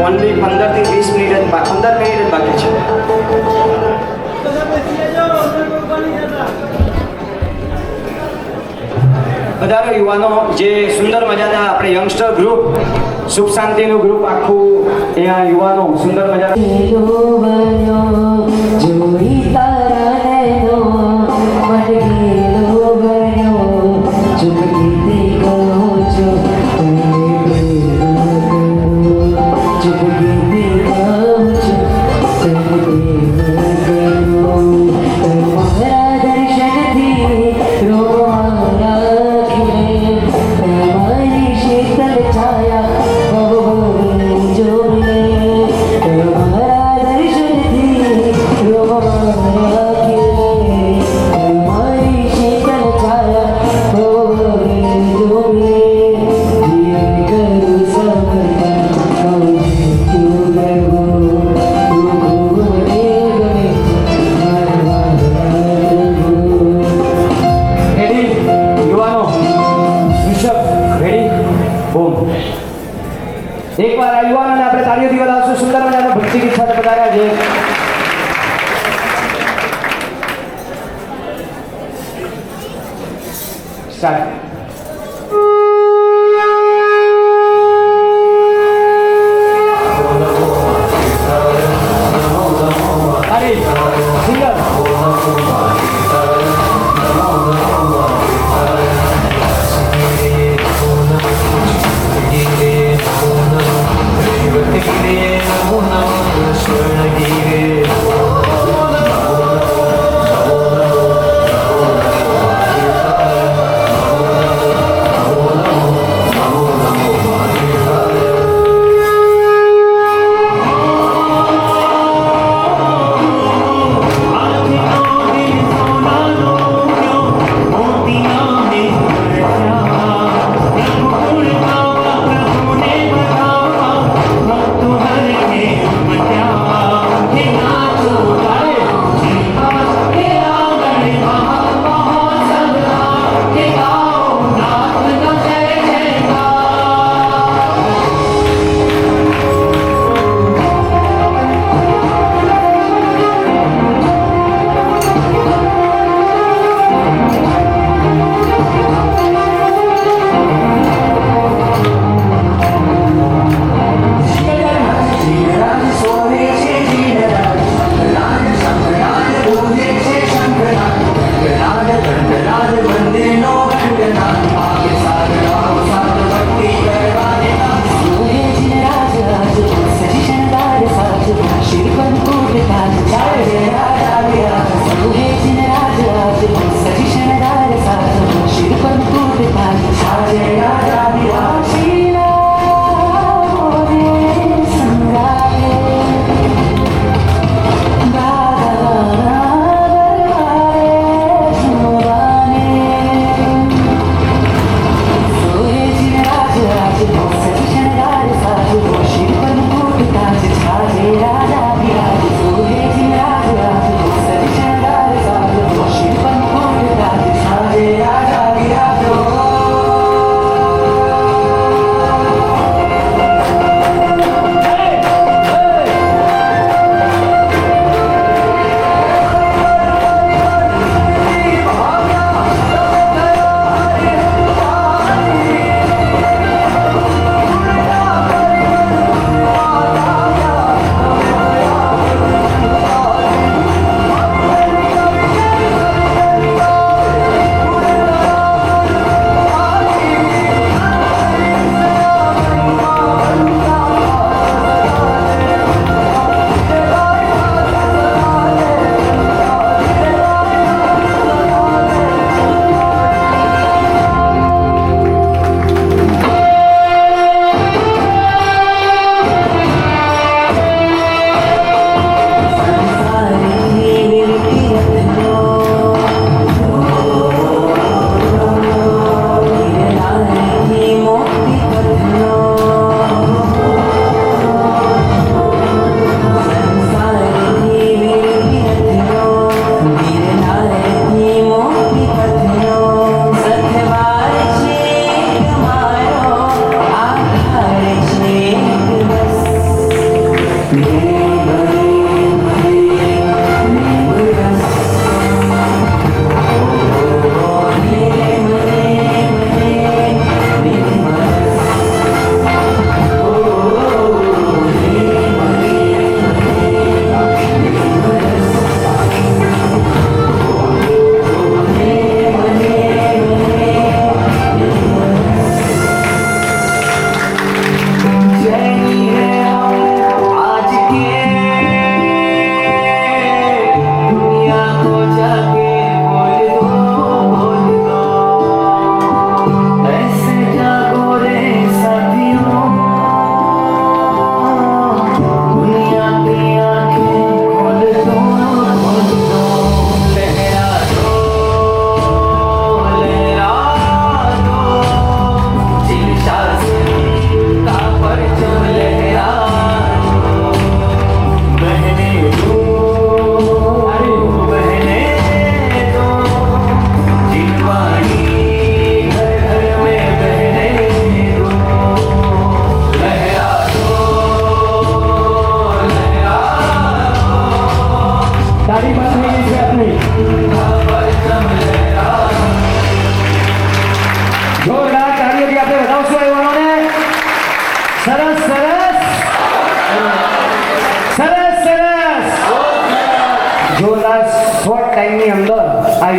Speaker 7: ઓનલી 15 થી 20 મિનિટ જ 15 મિનિટ જ બાકી છે. બધા યુવાનો જે સુંદર મજાના આપણે યંગસ્ટર ગ્રુપ, સુખ શાંતિનું ગ્રુપ આખું, અહીંયા યુવાનો સુંદર મજાના
Speaker 4: જોઈ તારા નયનો મન ગેલો ગયો ચુપકે કહો છો તમે ચુપકે કહો છો તમે તમારા દર્શનથી રોમારા ખીલે તમારી શીતલ છાયા જોડે તમારા દર્શનથી રોમારા ખીલે તમારી શીતલ છાયા જોડે જીવન કરું સમર્પણ કહું
Speaker 7: એકવાર આ યુવાનોને આપણે તાળીઓથી વધાવશું. સુંદર મજાનો ભક્તિ ગીત સાથે પધાર્યા છે. સ્ટાર્ટ. સિંગર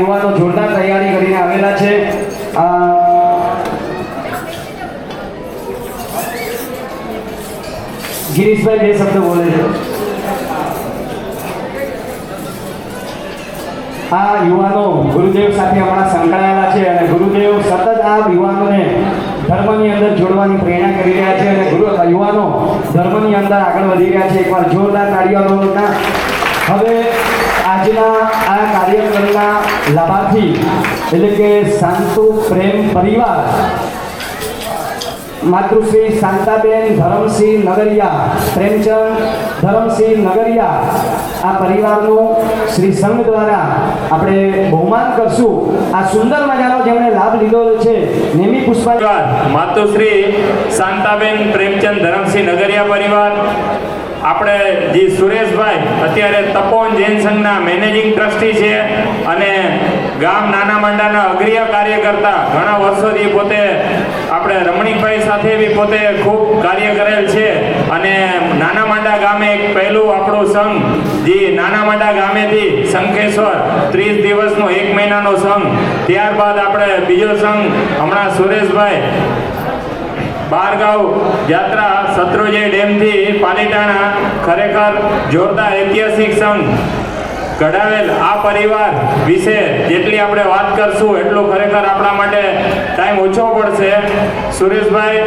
Speaker 7: યુવાનો જોરદાર તૈયારી કરીને આવેલા છે. ગિરીશભાઈ બે શબ્દ બોલે છે. આ યુવાનો ગુરુદેવ સાથે હમણાં સંકળાયેલા છે અને ગુરુદેવ સતત આ યુવાનોને ધર્મની અંદર જોડવાની પ્રેરણા કરી રહ્યા છે અને યુવાનો ધર્મની અંદર આગળ વધી રહ્યા છે. એકવાર જોરદાર તાળીઓના. હવે આજના આ કાર્યક્રમના લાભાર્થી એટલે કે શાંતુ પ્રેમ પરિવાર માતૃશ્રી શાંતાબેન ધરમસિંહ નગરિયા, પ્રેમચંદ ધરમસિંહ નગરિયા, આ પરિવારનું શ્રી સંઘ દ્વારા આપણે બહુમાન કરશું. આ સુંદર મજાનો જેમણે લાભ લીધો છે નેમી પુષ્પા
Speaker 2: માતુશ્રી શાંતાબેન પ્રેમચંદ ધરમસિંહ નગરિયા પરિવાર, આપણે જે સુરેશભાઈ અત્યારે તપોવન જૈન સંઘના મેનેજિંગ ટ્રસ્ટી છે અને ગામ નાના માંડાના અગ્રીય કાર્યકર્તા, ઘણા વર્ષોથી પોતે આપણે રમણીકભાઈ સાથે બી પોતે ખૂબ કાર્ય કરેલ છે અને નાના માંડા ગામે એક પહેલું આપણું સંઘ જે નાના માંડા ગામેથી શંખેશ્વર 30 દિવસનો 1 મહિનાનો સંઘ, ત્યારબાદ આપણે બીજો સંઘ હમણાં સુરેશભાઈ બારગાંવ યાત્રા શત્રુંજય ડેમથી પાલીતાણા, ખરેખર જોરદાર ઐતિહાસિક સંઘ કઢાવેલ આ પરિવાર વિશે જેટલી આપણે વાત કરશું એટલું ખરેખર આપણા માટે ટાઈમ ઓછો પડશે. સુરેશભાઈ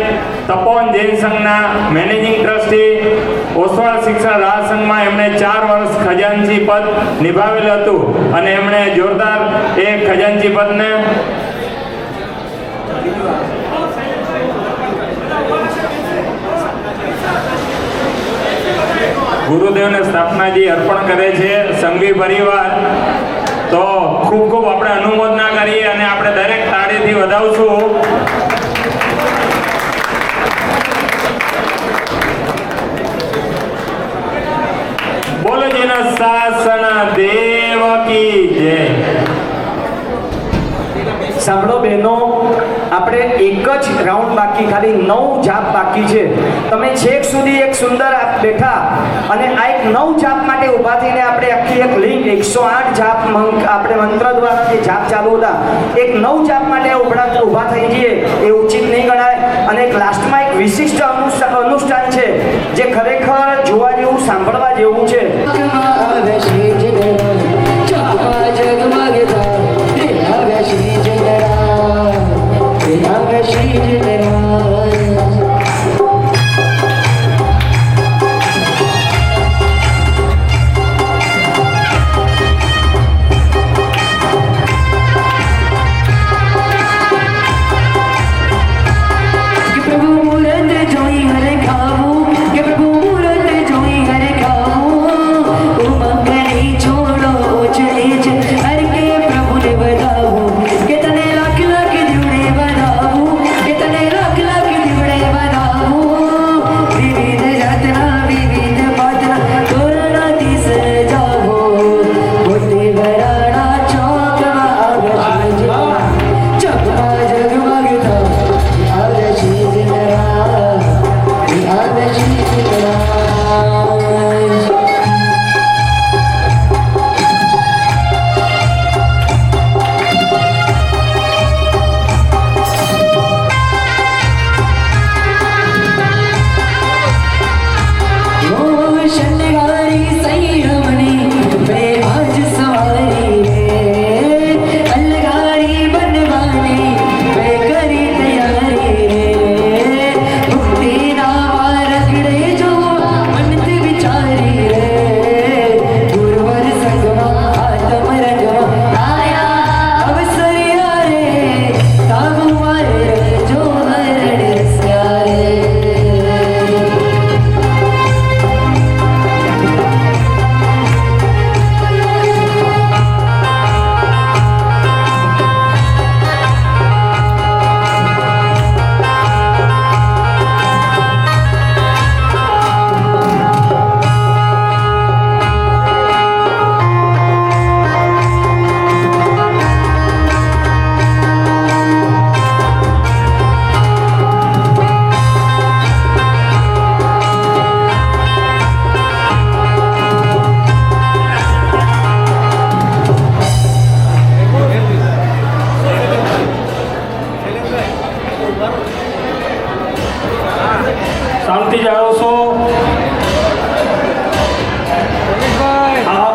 Speaker 2: તપોવન જૈન સંઘના મેનેજિંગ ટ્રસ્ટી, ઓસવાળ શિક્ષણ રાહ સંઘમાં એમણે 4 વર્ષ ખજાનચી પદ નિભાવેલ હતું અને એમણે જોરદાર એ ખજાનચી પદને ગુરુદેવને સ્થાપનાજી અર્પણ કરે છે સંઘવી પરિવાર. તો ખૂબ ખૂબ આપણે અનુમોદના કરીએ અને આપણે દરેક તાળીથી વધાવશું. બોલો જેના શાસન દેવ કી જય.
Speaker 7: સાંભળો બહેનો, આપણે એક જ રાઉન્ડ બાકી, ખાલી 9 જાપ બાકી છે. તમે છેક સુધી એક સુંદર બેઠા અને આ એક 9 જાપ માટે ઊભા થઈને આપણે આખી એક લિંક 108 જાપ આપણે મંત્ર દ્વારા જે જાપ ચાલુ હતા, એક 9 જાપ માટે ઊભા થઈ જઈએ એ ઉચિત નહીં ગણાય. અને એક લાસ્ટમાં એક વિશિષ્ટ અનુષ્ઠાન છે જે ખરેખર જોવા જેવું, સાંભળવા જેવું છે.
Speaker 4: પ્રભુ મૂરત જોઈ હરે ખાવું,
Speaker 6: શાંતિથી જાઓ છો. હા.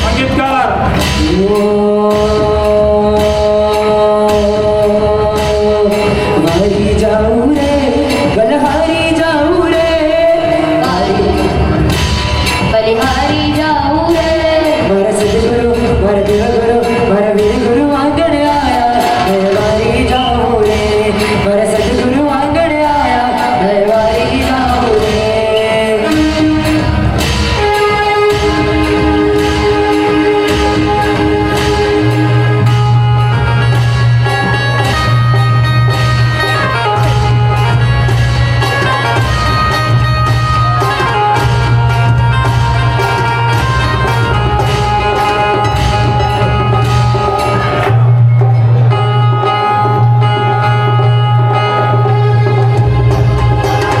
Speaker 6: સંગીતકાર
Speaker 4: મારી જાઉં રે ગલહારી જાઉં રે બલિહારી જાઉં રે મારા સદગુરુ મારા દેવગુરુ મારા વીરગુરુ આંગણ આયા હરવારી જાઉં રે મારા સદગુરુ આંગણ આયા હરવારી જાઉં રે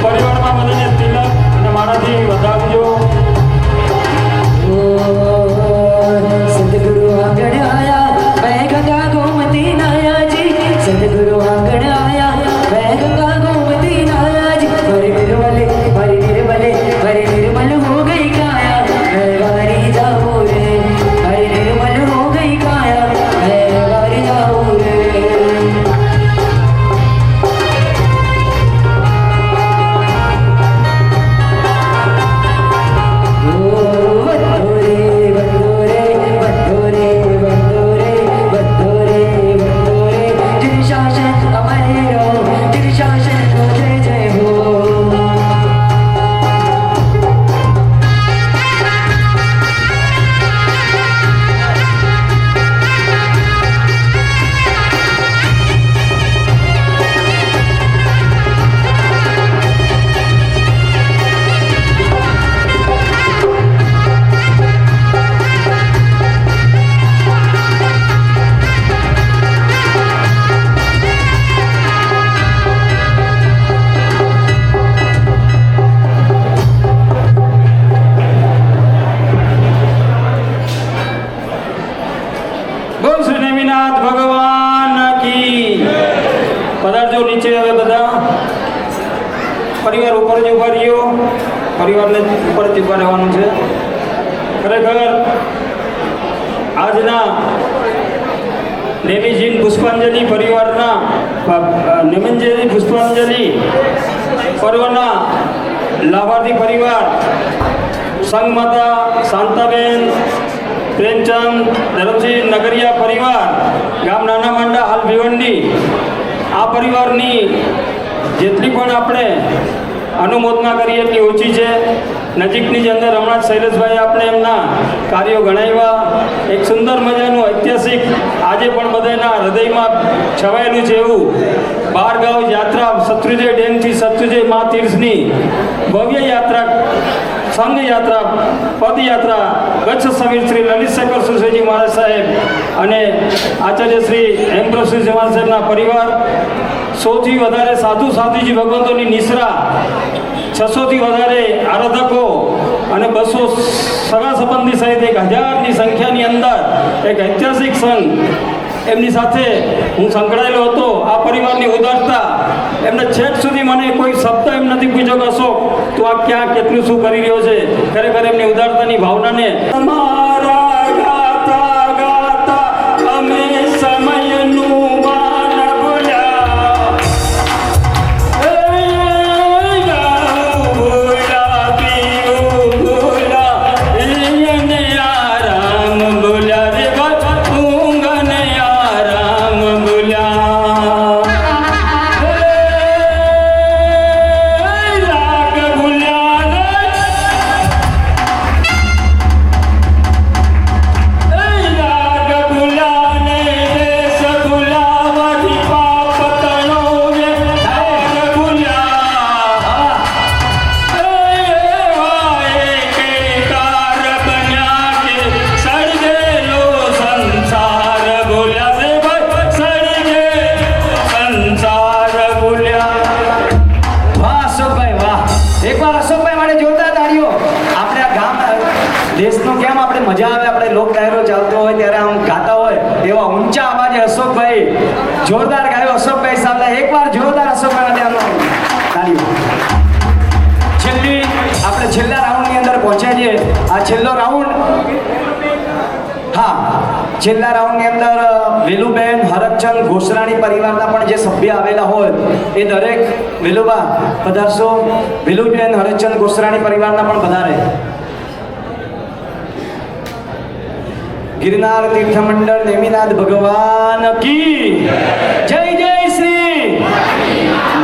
Speaker 6: પરિવારમાં બધાને તિલક અને મારાથી વધાવજો.
Speaker 4: સદગુરુ આંગણ આયા मैं गंगा गोमती नाया जी सदगुरु आंगण आया मैं गंगा गोमती नाया जी हरे निर्मल हो गई काया मैं वारी जाऊं रे हरे निर्मल हो गई काया मैं वारी जाऊं रे
Speaker 6: બોલ શ્રી નેમિનાથ ભગવાન કી. પધારજો નીચે. હવે બધા પરિવાર ઉપર જ ઉભા રહ્યો. પરિવારને ઉપર જ ઉભા રહેવાનું છે. ખરેખર આજના નેમિજીન પુષ્પાંજલિ પરિવારના નેમિજીન પુષ્પાંજલિ પર્વના લાભાર્થી પરિવાર સંઘ માતા શાંતાબેન પ્રેમચંદ ધરમસિંહ નગરિયા પરિવાર ગામ નાના માંડા હાલ ભિવંડી આ પરિવારની જેટલી પણ આપણે અનુમોદના કરીએ એટલી ઓછી છે. નજીકની જ અંદર હમણાં જ શૈલેષભાઈ આપણે એમના કાર્યો ગણાવ્યા. એક સુંદર મજાનું ઐતિહાસિક આજે પણ બધાના હૃદયમાં છવાયેલું છે એવું બારગાંવ યાત્રા શત્રુંજય ડેમથી શત્રુંજય મા તીર્થની ભવ્ય યાત્રા સંઘ યાત્રા પદયાત્રા કચ્છ સમીર શ્રી લલિત શેખર સુરસેજી મહારાજ સાહેબ અને આચાર્ય શ્રી હેમપ્રભુજી મહારાજ સાહેબના પરિવાર, સૌથી વધારે સાધુ સાધુજી ભગવંતોની નિશ્રા, 600થી વધારે આરાધકો અને 200 સગા સંબંધી સહિત 1000ની સંખ્યાની અંદર એક ઐતિહાસિક સંઘ એમની સાથે હું સંકળાયેલો હતો. આ પરિવારની ઉદારતા એમને છેક સુધી મને કોઈ શબ્દ એમ નથી પૂછ્યો કે અશોક તું આ ક્યાં કેટલું શું કરી રહ્યો છે. ખરેખર એમની ઉદારતાની ભાવનાને અમારા ગાતા ગાતા અમે સમયનું માન ભૂલ્યા ભૂલા પીવું ભૂલા એને આરામ ભૂલ્યા રે ઊંઘને આરામ ભૂલ્યા લાગ ભૂલ્યા
Speaker 7: દેશનો કેમ આપણે મજા આવે, આપણે લોક ડાયરો ચાલતો હોય ત્યારે આમ ગાતા હોય એવા ઊંચા અવાજે અશોકભાઈ જોરદાર ગાયો. અશોકભાઈ સાહેબ એકવાર જોરદાર અશોકભાઈ માટે આમ તાળીઓ. આપણે છેલ્લા રાઉન્ડની અંદર પહોંચ્યા છીએ. આ છેલ્લો રાઉન્ડ, હા, છેલ્લા રાઉન્ડની અંદર વેલુબેન હરકચંદ ઘોસરાણી પરિવારના પણ જે સભ્ય આવેલા હોય એ દરેક, વેલુબા પધારશો. વેલુબેન હરકચંદ ઘોસરાણી પરિવારના પણ પધારે. ગિરનાર તીર્થ મંડળ નેમિનાથ ભગવાન કી જય. જય શ્રી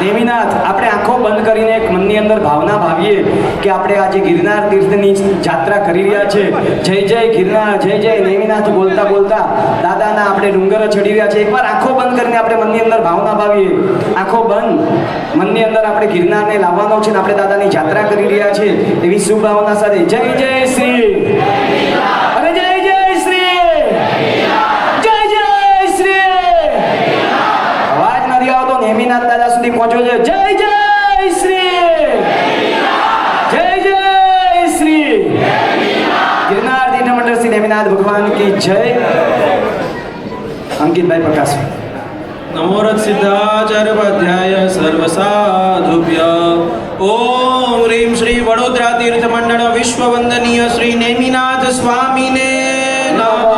Speaker 7: નેમિનાથ. આપણે આંખો બંધ કરીને એક મનની અંદર ભાવના ભાવીએ કે આપણે આજે ગિરનાર તીર્થની યાત્રા કરી રહ્યા છે. જય જય ગિરનાર, જય જય નેમિનાથ બોલતા બોલતા દાદાના આપણે ડુંગર ચડી રહ્યા છે. એકવાર આંખો બંધ કરીને આપણે મનની અંદર ભાવના ભાવીએ. આંખો બંધ, મનની અંદર આપણે ગિરનારને લાવવાનો છે ને આપણે દાદાની યાત્રા કરી રહ્યા છે એવી શુભ ભાવના સાથે જય જય શ્રી. અરે જય જય શ્રી, જય જય શ્રી. અવાજ નથી આવતો, નેમિનાથ દાદા સુધી પહોંચ્યો છે. જય જય શ્રી, જય જય શ્રી. ગિરનાર તીર્થ મંડળ શ્રી નેમિનાથ ભગવાન કી જય. અંકિતભાઈ પ્રકાશ.
Speaker 8: નમોરથ સિદ્ધાચાર્યોપાધ્યાય સર્વ સાધુભ્ય. ઓમ રીમ શ્રી વડોદરા તીર્થ મંડળ વિશ્વ વંદનીય શ્રી નેમિનાથ સ્વામીને નમઃ.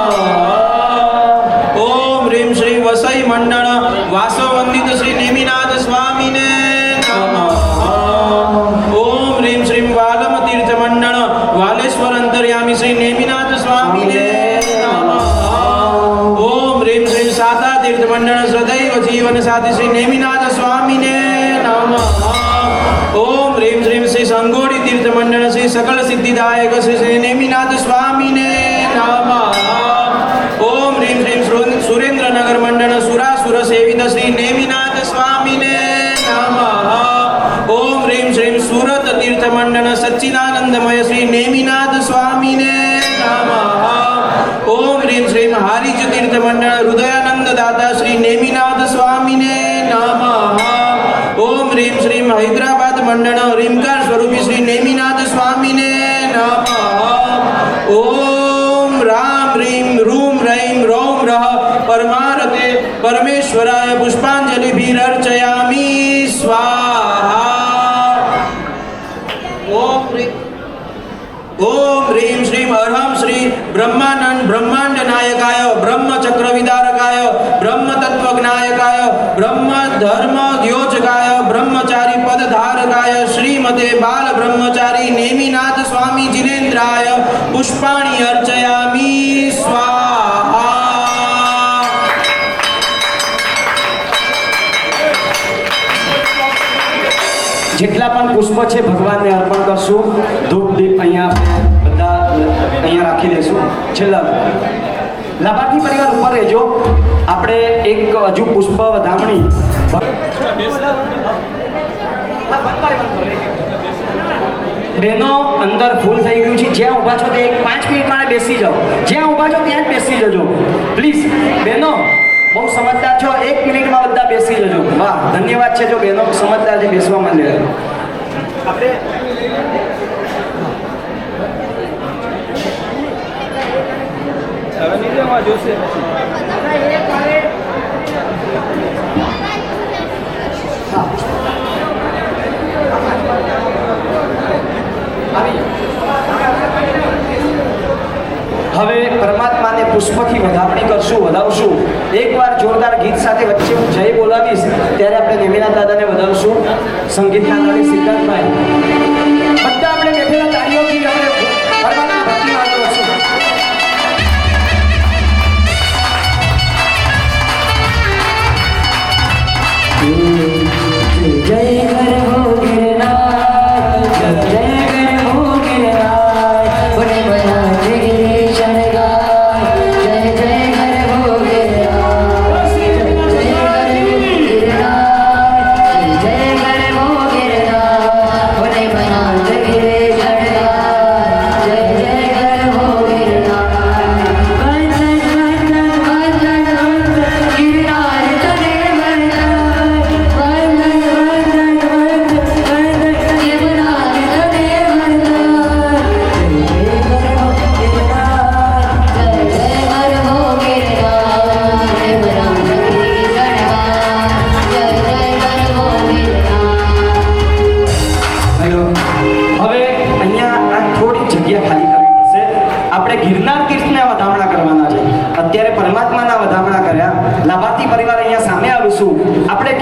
Speaker 8: ઓમ રીમ શ્રી વસઈ મંડળ વાસવ વંદિત શ્રી નેમિનાથ સ્વામીને નમઃ. ઓમ રીમ શ્રી વાલમ તીર્થ મંડળ વાલેશ્વર અંતર્યામી શ્રી નેમિનાથ સ્વામીને નમઃ. ઓમ રીમ શ્રી સાતા તીર્થ મંડળ સદૈવ જીવન સાથી શ્રી નેમિનાથ સ્વામીને નમઃ. ઓમ રીમ શ્રીમ શ્રી સંગોડી તીર્થ મંડળ શ્રી સકલ સિદ્ધિદાયક શ્રી નેમિનાથ સ્વામીને નમઃ. ઓમ રીમ શ્રીમ સુરેન્દ્રનગર મંડળ સુરાસુર સેવિત શ્રી નેમિનાથ સ્વામીને નમઃ. ઓમ રીમ શ્રીમ સુરત તીર્થ મંડળ સચ્ચિદાનંદમય શ્રી નેમિનાથ સ્વામીને નમઃ. ઓમ રીમ શ્રીમ હારીજ તીર્થ મંડળ હૃદયાનંદ દાતા શ્રી નેમિનાથ સ્વામીને નમઃ. ઓમ રીમ શ્રીમ હૈદરાબાદ મંડળ રીમકાર સ્વરૂપી શ્રી નેમિનાથ સ્વામીને નમઃ. ઓમ રામ રીમ રૂમ રૈમ રૌમ રહ પરમારતે પરમેશ્વરાય પુષ્પાંજલિભિરર્ચયામિ સ્વાહા. ઓમ રીમ શ્રીમ અર્હમ શ્રી બ્રહ્માંડ નાયકાય બ્રહ્મચક્ર વિદારકાય બ્રહ્મ તત્વજ્ઞાયકાય બ્રહ્મ ધર્મ દ્યોજકાય બ્રહ્મચારી પદ ધારકાય શ્રીમતે બાલ બ્રહ્મચારી નેમિનાથ સ્વામી જિનેન્દ્રાય પુષ્પાણી અર્ચયામિ સ્વાહા.
Speaker 7: જેટલા પણ પુષ્પ છે ભગવાનને અર્પણ કરશું. ધૂપ દીપ અહીંયા આપણે બધા અહીંયા રાખી દઈશું. છેલ્લા લાભાર્થી પરિવાર ઉપર રહેજો. આપણે એક હજુ પુષ્પ વધામણી. બહેનો અંદર ફૂલ થઈ ગયું છે. જ્યાં ઊભા છો તે 5 મિનિટ માટે બેસી જાઓ. જ્યાં ઊભા છો ત્યાં જ બેસી જજો પ્લીઝ. બહેનો બહુ સમજદાર છો, 1 મિનિટમાં બધા બેસી જજો. વાહ, ધન્યવાદ છે જો બહેનો સમજદાર છે, બેસવા માંડે. આપણે હવે પરમાત્માને પુષ્પથી વધામણી કરશું, વધાવશું. એકવાર જોરદાર ગીત સાથે વચ્ચે હું જય બોલાવીશ ત્યારે આપણે નેમિનાથ દાદાને વધાવશું. સંગીતના તાલે સિદ્ધાર્થભાઈ બધા આપણે બેઠેલા તાળીઓથી આપણે પરમાત્મા ભક્તિ આગળ વધશું.
Speaker 4: જય હર હો ગિરનાર, જય હર હો ગિરનાર, બને બના જગરી શણગાર. જય જય હર હો ગિરનાર, જય હર હો ગિરનાર, જય હર હો ગિરનાર, બને બના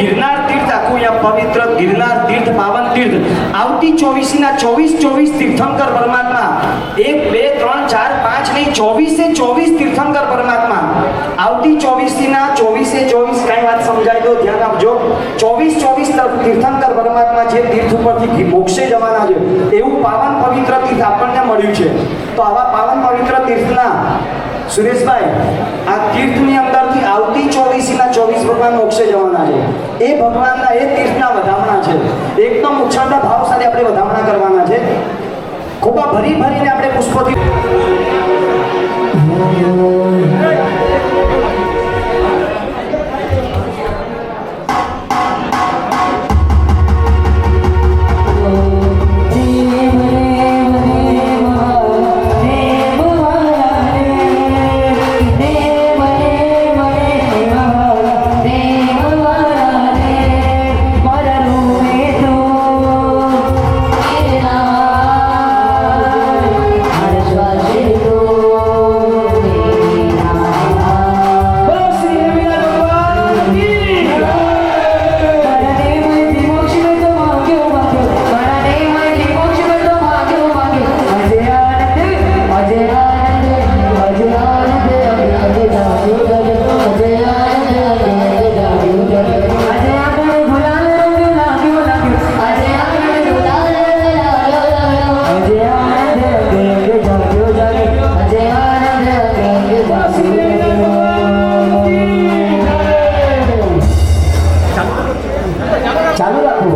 Speaker 7: ગિરનાર તીર્થ આખું અહીંયા પવિત્ર ગિરનાર તીર્થ પાવન તીર્થ આવતી 24 તીર્થંકર પરમાત્મા 1 2 3 4 5 નહીં 24 તીર્થંકર પરમાત્મા આવતી 24 કઈ વાત સમજાય તો ધ્યાન આપજો 24 તીર્થંકર પરમાત્મા જે તીર્થ ઉપરથી મોક્ષે જવાના છે એવું પાવન પવિત્ર તીર્થ આપણને મળ્યું છે. તો આવા પાવન પવિત્ર તીર્થના સુરેશભાઈ આ તીર્થની અંદરથી આવતી 24 ભગવાન મોક્ષે જવાના છે. એ ભગવાનના એ તીર્થના વધામણા છે. એકદમ ઉછળતા ભાવ સાથે આપણે વધામણા કરવાના છે. ખોબા ભરીને આપણે પુષ્પોથી ચાલુ રાખો.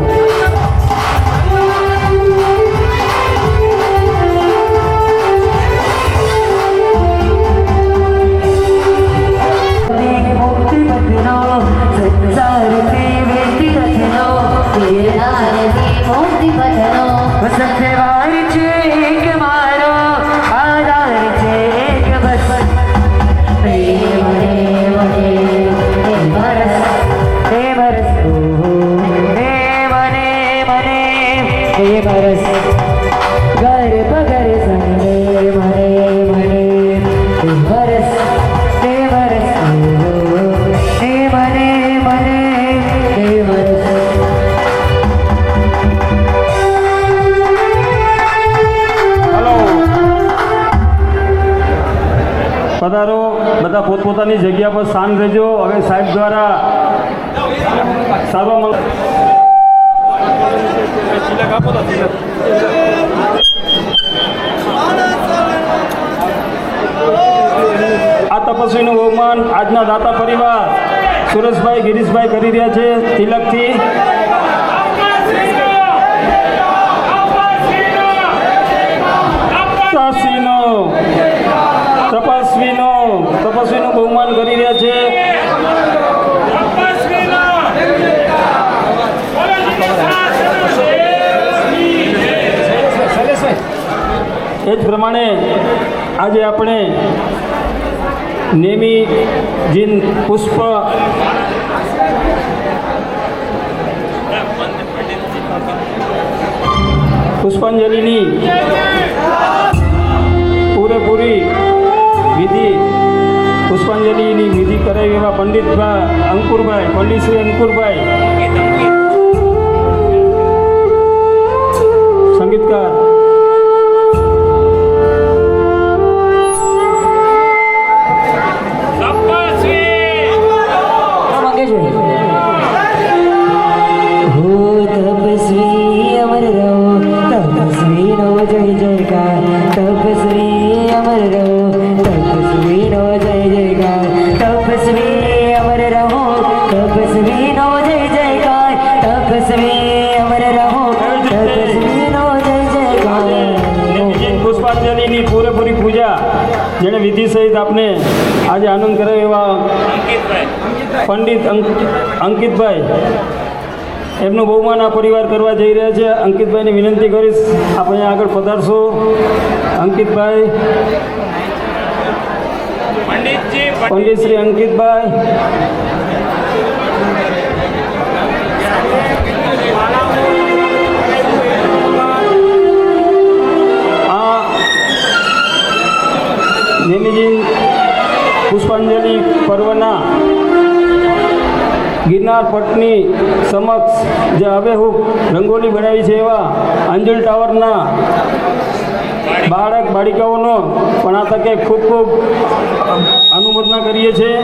Speaker 6: પધારો, બધા પોતપોતાની જગ્યા પર શાંત રહેજો. હવે સાહેબ દ્વારા સર્વ આ તપસ્વીનું બહુમાન આજના દાતા પરિવાર સુરેશભાઈ ગિરીશભાઈ કરી રહ્યા છે તિલકથી. તપસ્વીનું બહુમાન કરી રહ્યા છે. એ જ પ્રમાણે આજે આપણે નેમી જીન પુષ્પ પુષ્પાંજલિની પૂરેપૂરી વિધિ પુષ્પાંજલિની વિધિ કરાવી એવા પંડિત શ્રી અંકુરભાઈ સંગીતકાર પૂરેપૂરી પૂજા જેણે વિધિ સહિત આપને આજે આનંદ કરાવ્યો એવા પંડિત અંકિતભાઈ એમનું બહુમાન આ પરિવાર કરવા જઈ રહ્યા છે. અંકિતભાઈને વિનંતી કરીશ આપ અહીંયા આગળ પધારશો. અંકિતભાઈ, પંડિત શ્રી અંકિતભાઈ નેમિજીન પુષ્પાંજલિ પર્વના ગિરનાર પટની સમક્ષ જે હવેહૂબ રંગોલી બનાવી છે એવા અંજુલ ટાવરના બાળક બાળિકાઓનો પણ આ તકે ખૂબ ખૂબ અનુમોદના કરીએ છીએ.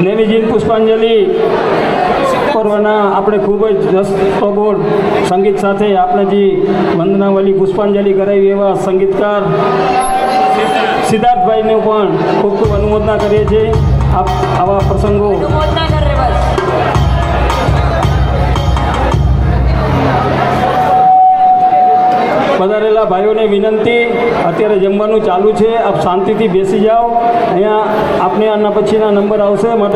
Speaker 6: નેમિજીન પુષ્પાંજલિ પર્વના આપણે ખૂબ જ રસપ્રબોળ સંગીત સાથે આપણે જે વંદનાવલી પુષ્પાંજલિ કરાવી એવા સંગીતકાર સિદ્ધાર્થભાઈને પણ ખૂબ ખૂબ અનુમોદના કરીએ છીએ. આવા પ્રસંગો પધારેલા ભાઈઓને વિનંતી, અત્યારે જમવાનું ચાલુ છે, આપ શાંતિથી બેસી જાઓ. અહીંયા આપને આના પછીના નંબર આવશે માટે